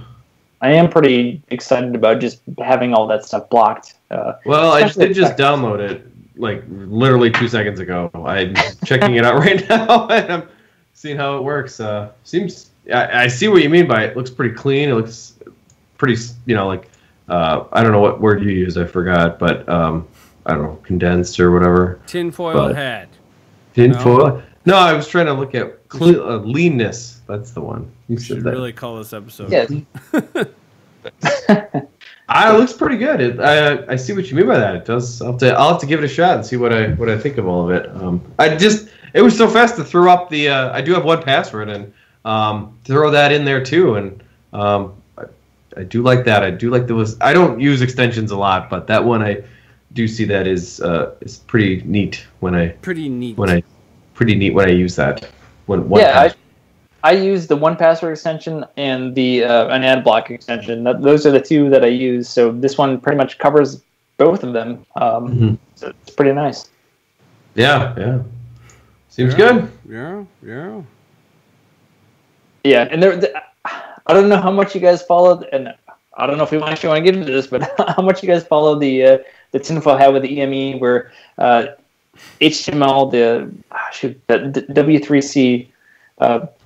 I am pretty excited about just having all that stuff blocked. Well, I did just download it like literally 2 seconds ago. I'm checking it out right now, and I'm seeing how it works. Seems I see what you mean by it. Looks pretty clean. It looks pretty, I don't know what word you used. I forgot, but I don't know, condensed or whatever. Tinfoil hat. Tinfoil? No, I was trying to look at leanness. That's the one. You should really call this episode. Yeah. It looks pretty good. I see what you mean by that. It does. I'll have to give it a shot and see what I think of all of it. It was so fast to throw up the. I do have 1Password and throw that in there too, and I do like that. I do like I don't use extensions a lot, but that one do see that is pretty neat when I Pretty neat. use that. I use the 1Password extension and the an ad block extension. Those are the two that I use. So this one pretty much covers both of them. So it's pretty nice. Yeah. Seems good. Yeah. Yeah, and I don't know how much you guys followed, and I don't know if we actually want to get into this, but how much you guys follow the tinfoil hat with the EME, where HTML, the W3C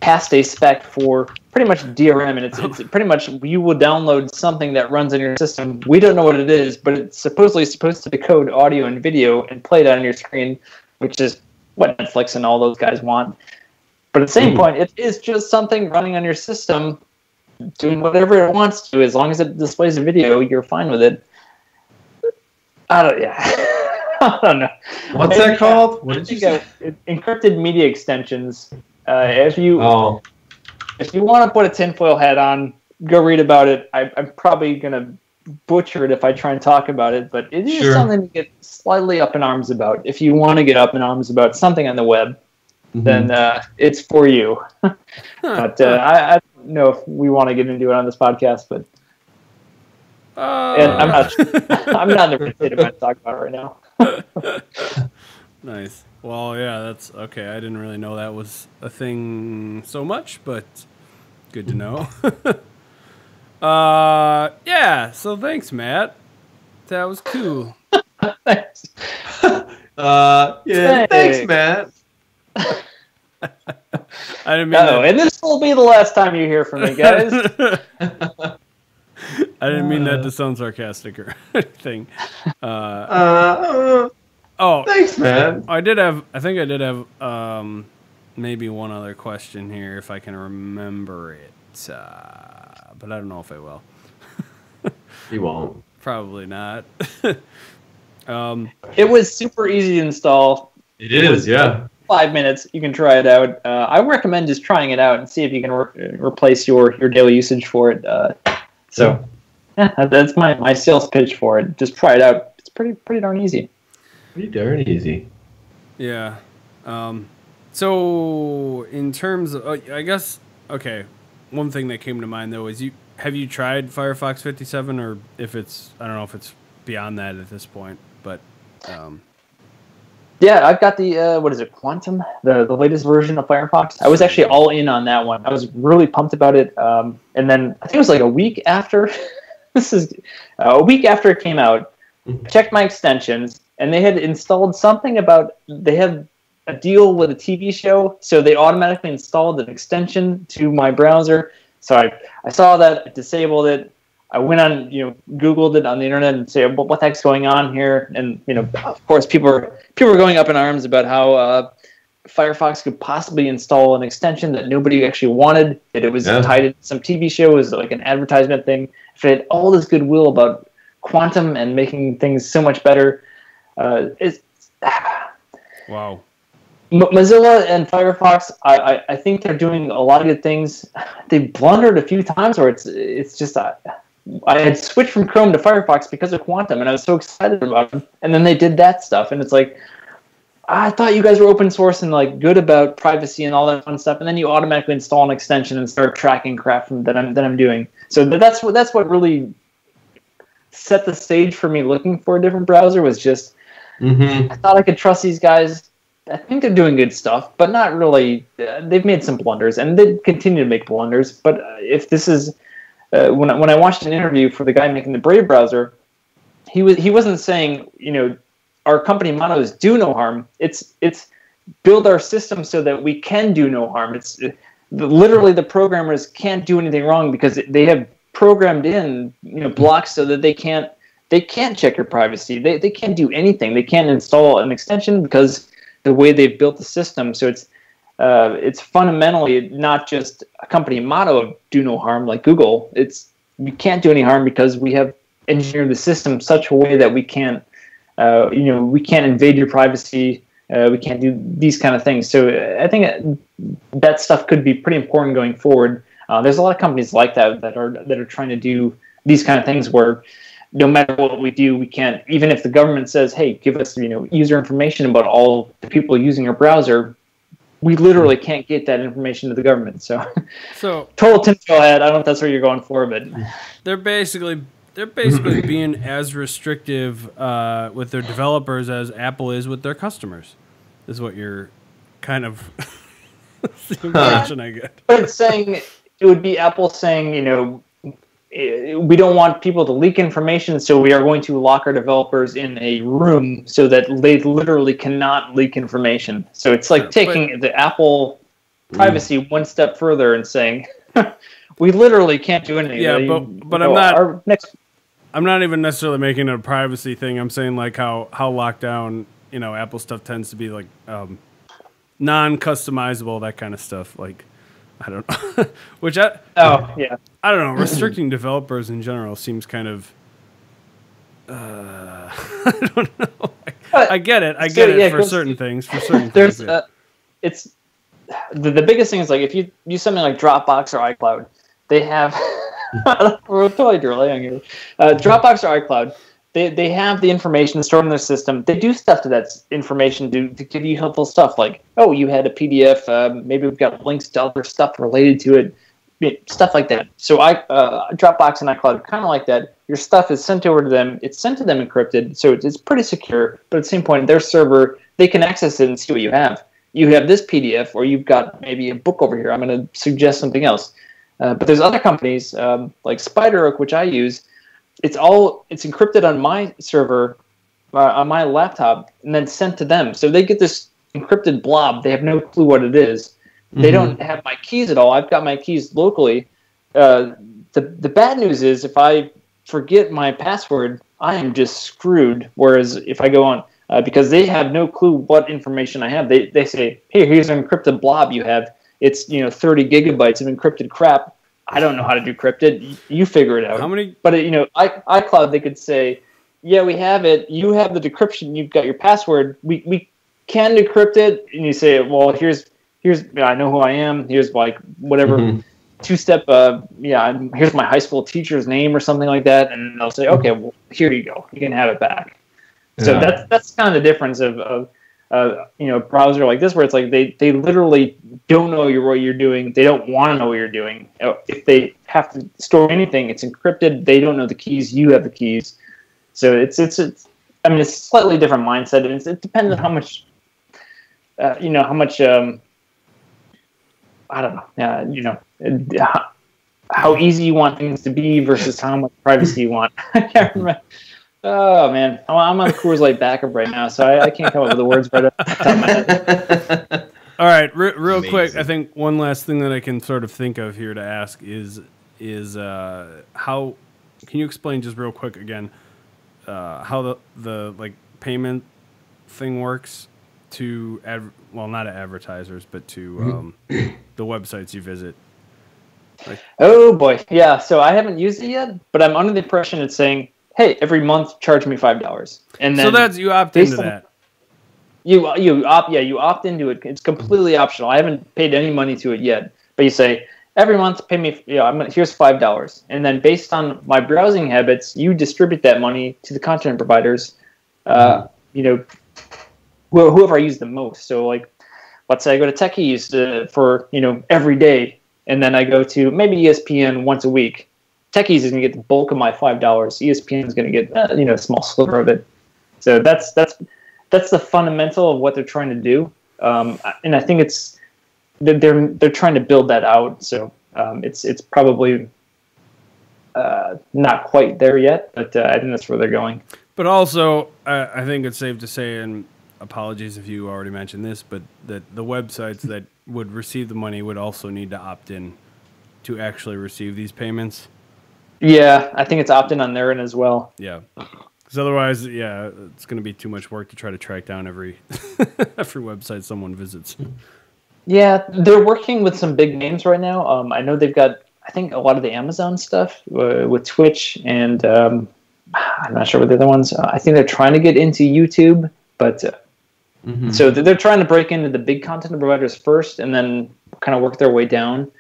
passed a spec for pretty much DRM, and it's pretty much you will download something that runs on your system. We don't know what it is, but it's supposedly supposed to decode audio and video and play it on your screen, which is what Netflix and all those guys want. But at the same point, it is just something running on your system, doing whatever it wants to. As long as it displays a video, you're fine with it. I don't know. What's that called? What did you say? Encrypted media extensions. If you want to put a tinfoil hat on, go read about it. I'm probably gonna butcher it if I try and talk about it, but it is something to get slightly up in arms about. If you want to get up in arms about something on the web, then it's for you. But I don't know if we want to get into it on this podcast, but and I'm not in the right state of mind to talk about it right now. Nice. Well, yeah, that's okay. I didn't really know that was a thing so much, but good to know. Yeah, so thanks, Matt. That was cool. Thanks. Thanks, Matt. I didn't mean that. And this will be the last time you hear from me, guys. I didn't mean that to sound sarcastic or anything. Thanks, man. I think I did have maybe one other question here if I can remember it. But I don't know if I will. You won't. Probably not. It was super easy to install. It is, yeah. 5 minutes. You can try it out. I recommend just trying it out and see if you can replace your daily usage for it. So that's my sales pitch for it. Just try it out. It's pretty darn easy. Pretty darn easy. Yeah. So in terms of, I guess, okay, one thing that came to mind though is have you tried Firefox 57, or if it's, I don't know if it's beyond that at this point, but yeah, I've got the what is it, Quantum, the latest version of Firefox. I was actually all in on that one. I was really pumped about it. And then I think it was like a week after this is a week after it came out, I checked my extensions, and they had installed something about they had a deal with a TV show, so they automatically installed an extension to my browser. So I saw that, I disabled it. I went on, Googled it on the internet and said, what the heck's going on here? And, of course, people were going up in arms about how Firefox could possibly install an extension that nobody actually wanted, that it was tied to some TV show, it was like an advertisement thing. If it had all this goodwill about Quantum and making things so much better, wow. Mozilla and Firefox, I think they're doing a lot of good things. They blundered a few times where it's just I had switched from Chrome to Firefox because of Quantum, and I was so excited about them. And then they did that stuff, and it's like, I thought you guys were open source and like good about privacy and all that fun stuff, and then you automatically install an extension and start tracking crap that I'm doing. So that's what really set the stage for me looking for a different browser. Was just I thought I could trust these guys. I think they're doing good stuff, but not really. They've made some blunders, and they continue to make blunders. But if this is when I watched an interview for the guy making the Brave browser, he wasn't saying our company motto is do no harm. It's build our system so that we can do no harm. It's literally the programmers can't do anything wrong because they have programmed in blocks so that they can't check your privacy. They can't do anything. They can't install an extension because the way they've built the system. So it's fundamentally not just a company motto of do no harm like Google. We can't do any harm because we have engineered the system such a way that we can't invade your privacy. We can't do these kind of things. So I think that stuff could be pretty important going forward. There's a lot of companies like that are trying to do these kind of things where no matter what we do, we can't, even if the government says, hey, give us, user information about all the people using your browser, we literally can't get that information to the government. So total tinfoil hat. I don't know if that's what you're going for, but they're basically being as restrictive with their developers as Apple is with their customers. Is what you're kind of the impression I get. But it's saying, it would be Apple saying, we don't want people to leak information, so we are going to lock our developers in a room so that they literally cannot leak information. So it's like taking the Apple privacy one step further and saying, we literally can't do anything. Yeah, but I'm not even necessarily making it a privacy thing. I'm saying like how locked down, Apple stuff tends to be like non-customizable, that kind of stuff. Like, I don't know. I don't know. Restricting developers in general seems kind of. I don't know. I get it. I get it for certain things. For certain things, it's the biggest thing is like if you use something like Dropbox or iCloud, they have. We're totally delaying here. Dropbox or iCloud, they have the information stored in their system. They do stuff to that information to give you helpful stuff like, oh, you had a PDF. Maybe we've got links to other stuff related to it, stuff like that. So Dropbox and iCloud are kind of like that. Your stuff is sent over to them. It's sent to them encrypted, so it's pretty secure. But at the same point, their server, they can access it and see what you have. You have this PDF, or you've got maybe a book over here. I'm going to suggest something else. But there's other companies like SpiderOak, which I use. It's encrypted on my server, on my laptop, and then sent to them. So they get this encrypted blob. They have no clue what it is. They don't have my keys at all. I've got my keys locally. The bad news is if I forget my password, I am just screwed. Whereas if I go on, because they have no clue what information I have, they say, hey, here's an encrypted blob you have. It's 30 gigabytes of encrypted crap. I don't know how to decrypt it. You figure it out. How many? But iCloud, they could say, yeah, we have it. You have the decryption. You've got your password. We can decrypt it. And you say, well, here's I know who I am. Here's like whatever two-step. Here's my high school teacher's name or something like that. And they'll say, okay, well, here you go. You can have it back. Yeah. So that's kind of the difference of a browser like this, where it's like they literally don't know what you're doing. They don't want to know what you're doing. If they have to store anything, it's encrypted. They don't know the keys. You have the keys. So it's a slightly different mindset, and it depends on how much, I don't know, how easy you want things to be versus how much privacy you want. I can't remember. Oh man, I'm on Coors Light backup right now, so I can't come up with the words right off the top of my head. All right, real quick. I think one last thing that I can sort of think of here to ask is how can you explain just real quick again how the like payment thing works to not to advertisers but to the websites you visit. Oh boy, yeah. So I haven't used it yet, but I'm under the impression it's saying, hey, every month charge me $5, and then so that's you opt into that. You opt into it. It's completely optional. I haven't paid any money to it yet, but you say every month pay me. Here's $5, and then based on my browsing habits, you distribute that money to the content providers. Whoever I use the most. So like, let's say I go to Techies for every day, and then I go to maybe ESPN once a week. Techies is going to get the bulk of my $5. ESPN is going to get a small sliver of it. So that's the fundamental of what they're trying to do, and I think they're trying to build that out. So it's probably not quite there yet, but I think that's where they're going. But also, I think it's safe to say, and apologies if you already mentioned this, but that the websites that would receive the money would also need to opt in to actually receive these payments. Yeah, I think it's opt-in on their end as well. Yeah, because otherwise, it's going to be too much work to try to track down every website someone visits. Yeah, they're working with some big names right now. I know they've got, I think, a lot of the Amazon stuff with Twitch, and I'm not sure what the other ones. I think they're trying to get into YouTube, but so they're trying to break into the big content providers first, and then kind of work their way down.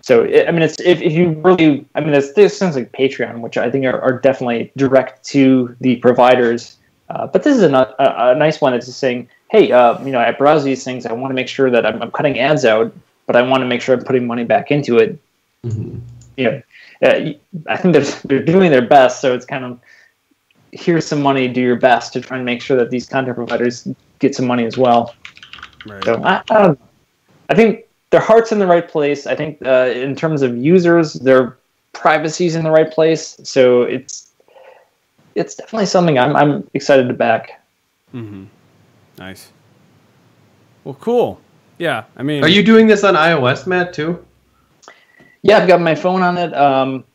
So I mean, it's if you really, I mean, there's things like Patreon, which I think are definitely direct to the providers. But this is a nice one that's just saying, hey, I browse these things. I want to make sure that I'm cutting ads out, but I want to make sure I'm putting money back into it. I think they're doing their best. So it's kind of, here's some money, do your best to try and make sure that these content providers get some money as well. Right. So I think their heart's in the right place. I think in terms of users, their privacy's in the right place. So it's definitely something I'm excited to back. Mm-hmm. Nice. Well, cool. Yeah, I mean, Are you doing this on iOS, Matt, too? Yeah, I've got my phone on it.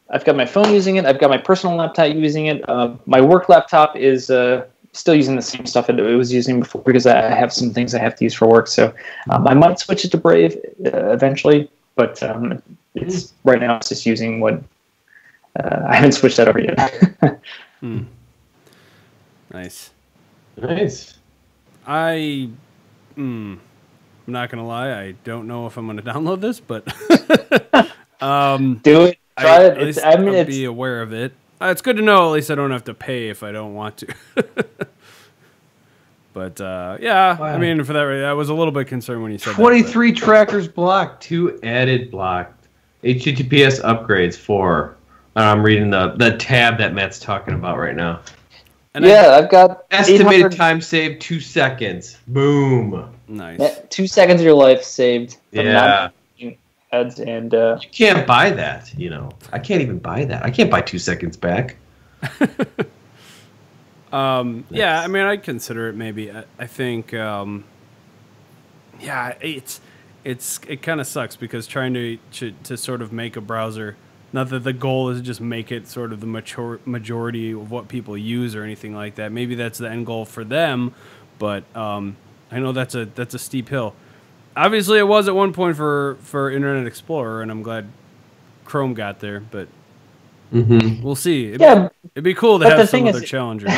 I've got my phone using it. I've got my personal laptop using it. My work laptop is still using the same stuff it was using before because I have some things I have to use for work. So I might switch it to Brave eventually, but it's right now it's just using what I haven't switched that over yet. Nice. Nice. I'm not gonna lie, I don't know if I'm gonna download this, but Do it. Try it. At least I'll be aware of it. It's good to know. At least I don't have to pay if I don't want to. But yeah, Wow. I mean, for that reason, I was a little bit concerned when you said 23 trackers blocked, 2 added blocked. HTTPS upgrades 4. I'm reading the tab that Matt's talking about right now. And I've got Estimated time saved 2 seconds. Boom. Nice. 2 seconds of your life saved. From Yeah. not making ads and You can't buy that, I can't even buy that. I can't buy 2 seconds back. Yeah, I mean, I'd consider it maybe. I think, yeah, it kind of sucks because trying to sort of make a browser, not that the goal is to just make it sort of the majority of what people use or anything like that. Maybe that's the end goal for them, but I know that's a steep hill. Obviously, it was at one point for Internet Explorer, and I'm glad Chrome got there, but we'll see. It'd be cool to have some other challengers.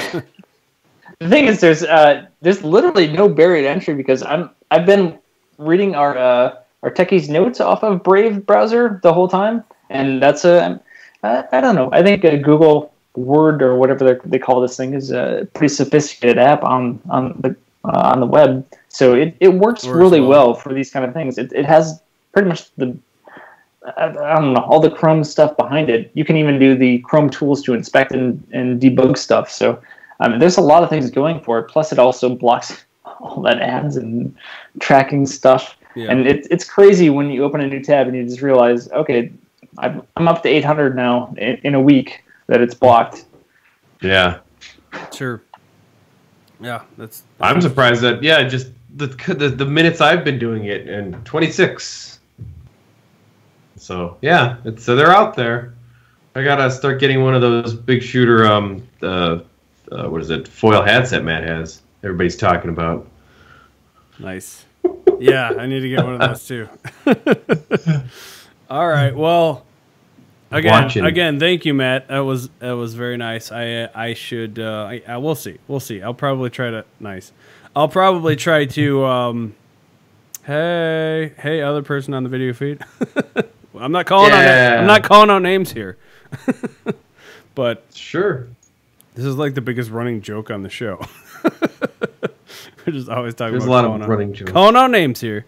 The thing is, there's literally no barrier to entry because I've been reading our Techies notes off of Brave browser the whole time, and that's I don't know. I think Google Word or whatever they call this thing is a pretty sophisticated app on the web, so it works really well for these kind of things. It has pretty much I don't know, all the Chrome stuff behind it. You can even do the Chrome tools to inspect and debug stuff. So there's a lot of things going for it. Plus, it also blocks all that ads and tracking stuff. Yeah. And it's crazy when you open a new tab and you just realize, okay, I'm up to 800 now in a week that it's blocked. Yeah. Sure. Yeah, I'm surprised that just the minutes I've been doing it, and 26. So yeah, so they're out there. I gotta start getting one of those big shooter what is it, foil hats that Matt has. Everybody's talking about. Nice. Yeah, I need to get one of those too. All right. Well, again, thank you, Matt. That was very nice. I should. We'll see. We'll see. I'll probably try to. Nice. I'll probably try to. Hey, other person on the video feed. I'm not calling I'm not calling out names here. But sure. This is like the biggest running joke on the show. We're just always talking There's about a lot of running jokes. Calling out names here.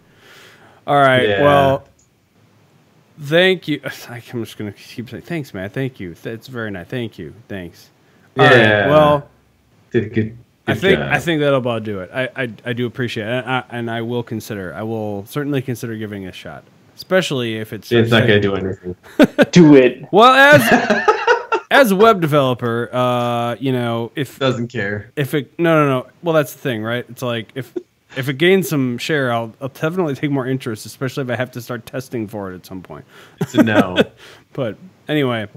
All right. Yeah. Well, thank you. I'm just going to keep saying thanks, Matt. Thank you. That's very nice. Thank you. Thanks. Yeah. All right. Well, did good I think that'll about do it. I do appreciate it, and I will consider. I will certainly consider giving it a shot, especially if it's not going to do anything. Do it. Well, as a web developer, if doesn't care. If it no. Well, that's the thing, right? It's like if it gains some share, I'll definitely take more interest, especially if I have to start testing for it at some point. It's a no. But anyway.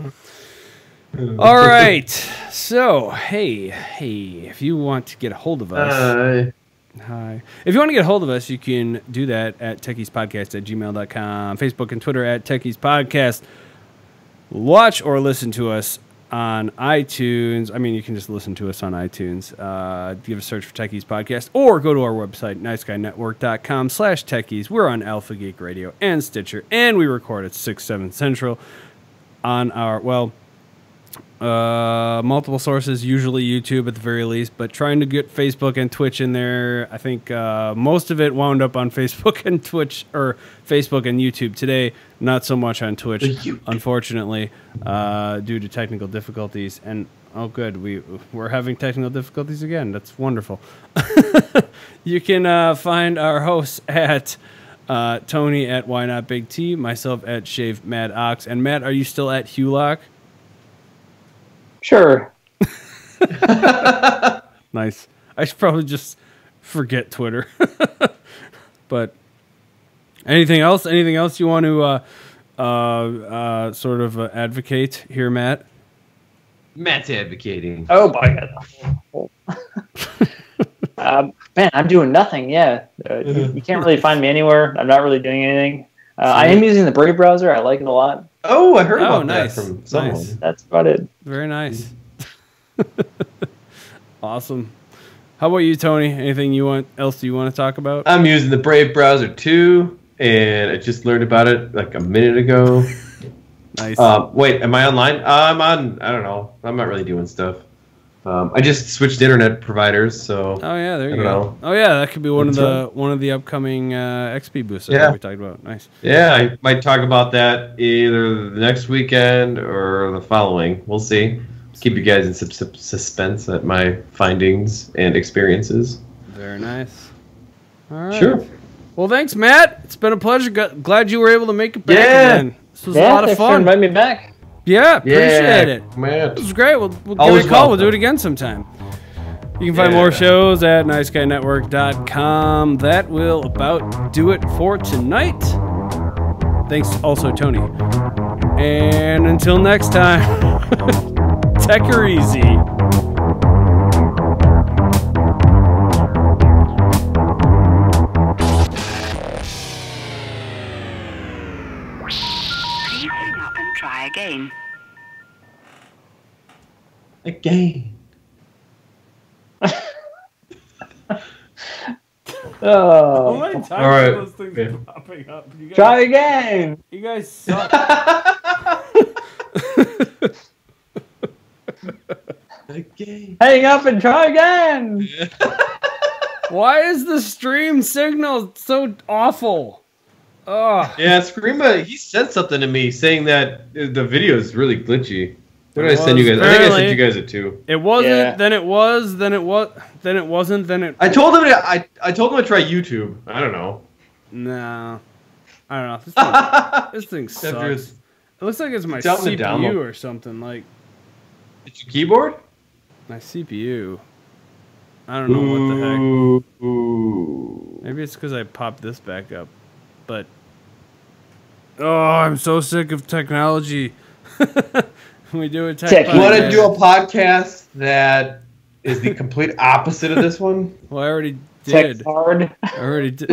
All right. So, hey, if you want to get a hold of us. Hi. If you want to get a hold of us, you can do that at techiespodcast@gmail.com, Facebook and Twitter at techiespodcast. Watch or listen to us on iTunes. I mean, you can just listen to us on iTunes. Give a search for Techies Podcast or go to our website, niceguyNetwork.com/techies. We're on Alpha Geek Radio and Stitcher, and we record at 6, 7 Central on our, multiple sources, usually YouTube at the very least, but trying to get Facebook and Twitch in there. I think most of it wound up on Facebook and Twitch, or Facebook and YouTube today, not so much on Twitch, unfortunately, due to technical difficulties. And oh good, we're having technical difficulties again. That's wonderful. You can find our hosts at Tony at Why Not Big T, myself at Shave Mad Ox, and Matt, are you still at Hulock? Sure. Nice. I should probably just forget Twitter. But anything else? Anything else you want to sort of advocate here, Matt? Matt's advocating. Oh my god. Man, I'm doing nothing. Yeah, you can't really find me anywhere. I'm not really doing anything. I am using the Brave browser. I like it a lot. Oh, I heard about nice. that from someone. Nice. That's about it. Very nice. Awesome. How about you, Tony? Anything you want to talk about? I'm using the Brave browser too, and I just learned about it like a minute ago. Nice. Wait, am I online? I'm on. I don't know. I'm not really doing stuff. I just switched internet providers, so. Oh yeah, there you go. go. Oh yeah, that could be one of the upcoming XP boosters that we talked about. Nice. Yeah, I might talk about that either the next weekend or the following. We'll see. Keep you guys in suspense at my findings and experiences. Very nice. All right. Sure. Well, thanks, Matt. It's been a pleasure. Glad you were able to make it back again. This was a lot of thanks for fun. inviting me back. Yeah, appreciate it. Man. This was great. We'll give Always it a call. welcome. We'll do it again sometime. You can find more shows at niceguyNetwork.com. That will about do it for tonight. Thanks also, Tony. And until next time, take her easy. Please hang up and try again. Again. Oh. How many times All right. are those things popping up? You guys, Try again. You guys suck. Again. Hang up and try again. Why is the stream signal so awful? Oh. Yeah, Screama, he said something to me saying that the video is really glitchy. What did I send you guys? I think I sent you guys it too. It wasn't, Yeah. then it was, then it was, then it wasn't, then it... I told him I told him to try YouTube. I don't know. No. I don't know. This thing After sucks. it's- It looks like it's my Tell them to CPU download. or something. Like, It's your keyboard? my CPU. I don't know what the heck. Ooh. Maybe it's because I popped this back up. But... Oh, I'm so sick of technology. We do a tech You You want to podcast. do a podcast that is the complete opposite of this one? Well, I already Text did. hard. I already did.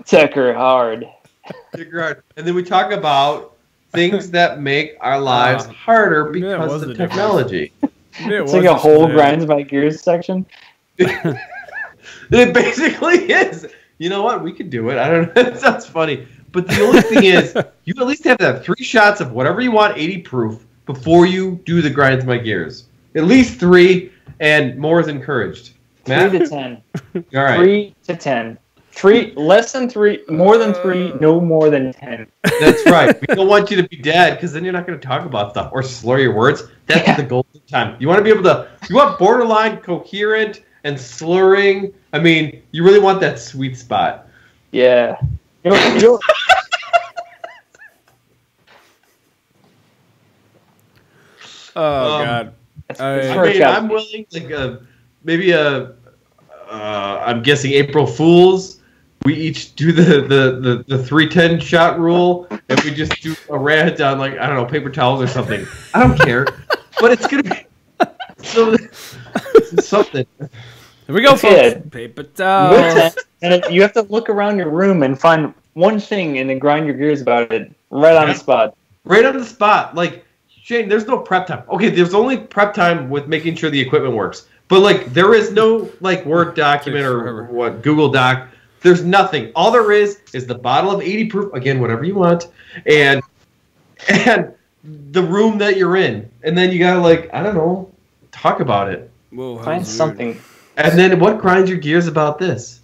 Tecker hard. And then we talk about things that make our lives harder because was of the technology. It's like a whole grinds my gears section. It basically is. You know what? We could do it. I don't know. It sounds funny. But the only thing is, you at least have to have 3 shots of whatever you want, 80 proof, before you do the grinds my gears. At least 3, and more is encouraged. 3 Matt? to 10. All right. 3 to 10. 3 less than 3, more than 3, no more than 10. That's right. We don't want you to be dead, because then you're not going to talk about stuff or slur your words. That's the golden time. You want to be able to, you want borderline coherent and slurring. I mean, you really want that sweet spot. Yeah. You know, Oh, God. I'm willing, like, maybe I'm guessing April Fools. We each do the 310 shot rule, and we just do a rant on, like, I don't know, paper towels or something. I don't care, but it's gonna be something. Here we go, That's folks. it. Paper towels. and you have to look around your room and find one thing and then grind your gears about it right on the spot. Right on the spot. Like, Shane, there's no prep time. Okay, there's only prep time with making sure the equipment works. But like, there is no like Word document or what Google Doc. There's nothing. All there is the bottle of 80 proof. Again, whatever you want, and the room that you're in, and then you gotta like, I don't know, talk about it. Whoa, Find something. And then what grinds your gears about this?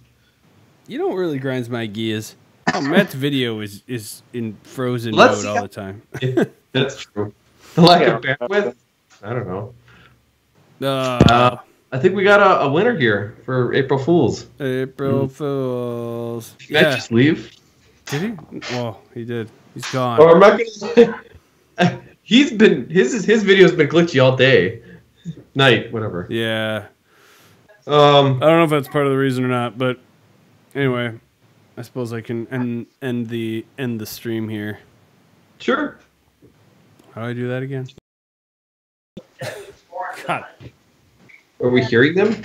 You know what really grinds my gears? Oh, Matt's video is in frozen Let's mode all the time. That's true. The lack of bandwidth. I don't know. I think we got a winner here for April Fools. April Fools. Did I just leave? Did he? Well, he did. He's gone. Or am I gonna... He's been his video's been glitchy all day, night, whatever. Yeah. I don't know if that's part of the reason or not, but anyway, I suppose I can end the stream here. Sure. How do I do that again? God. Are we hearing them?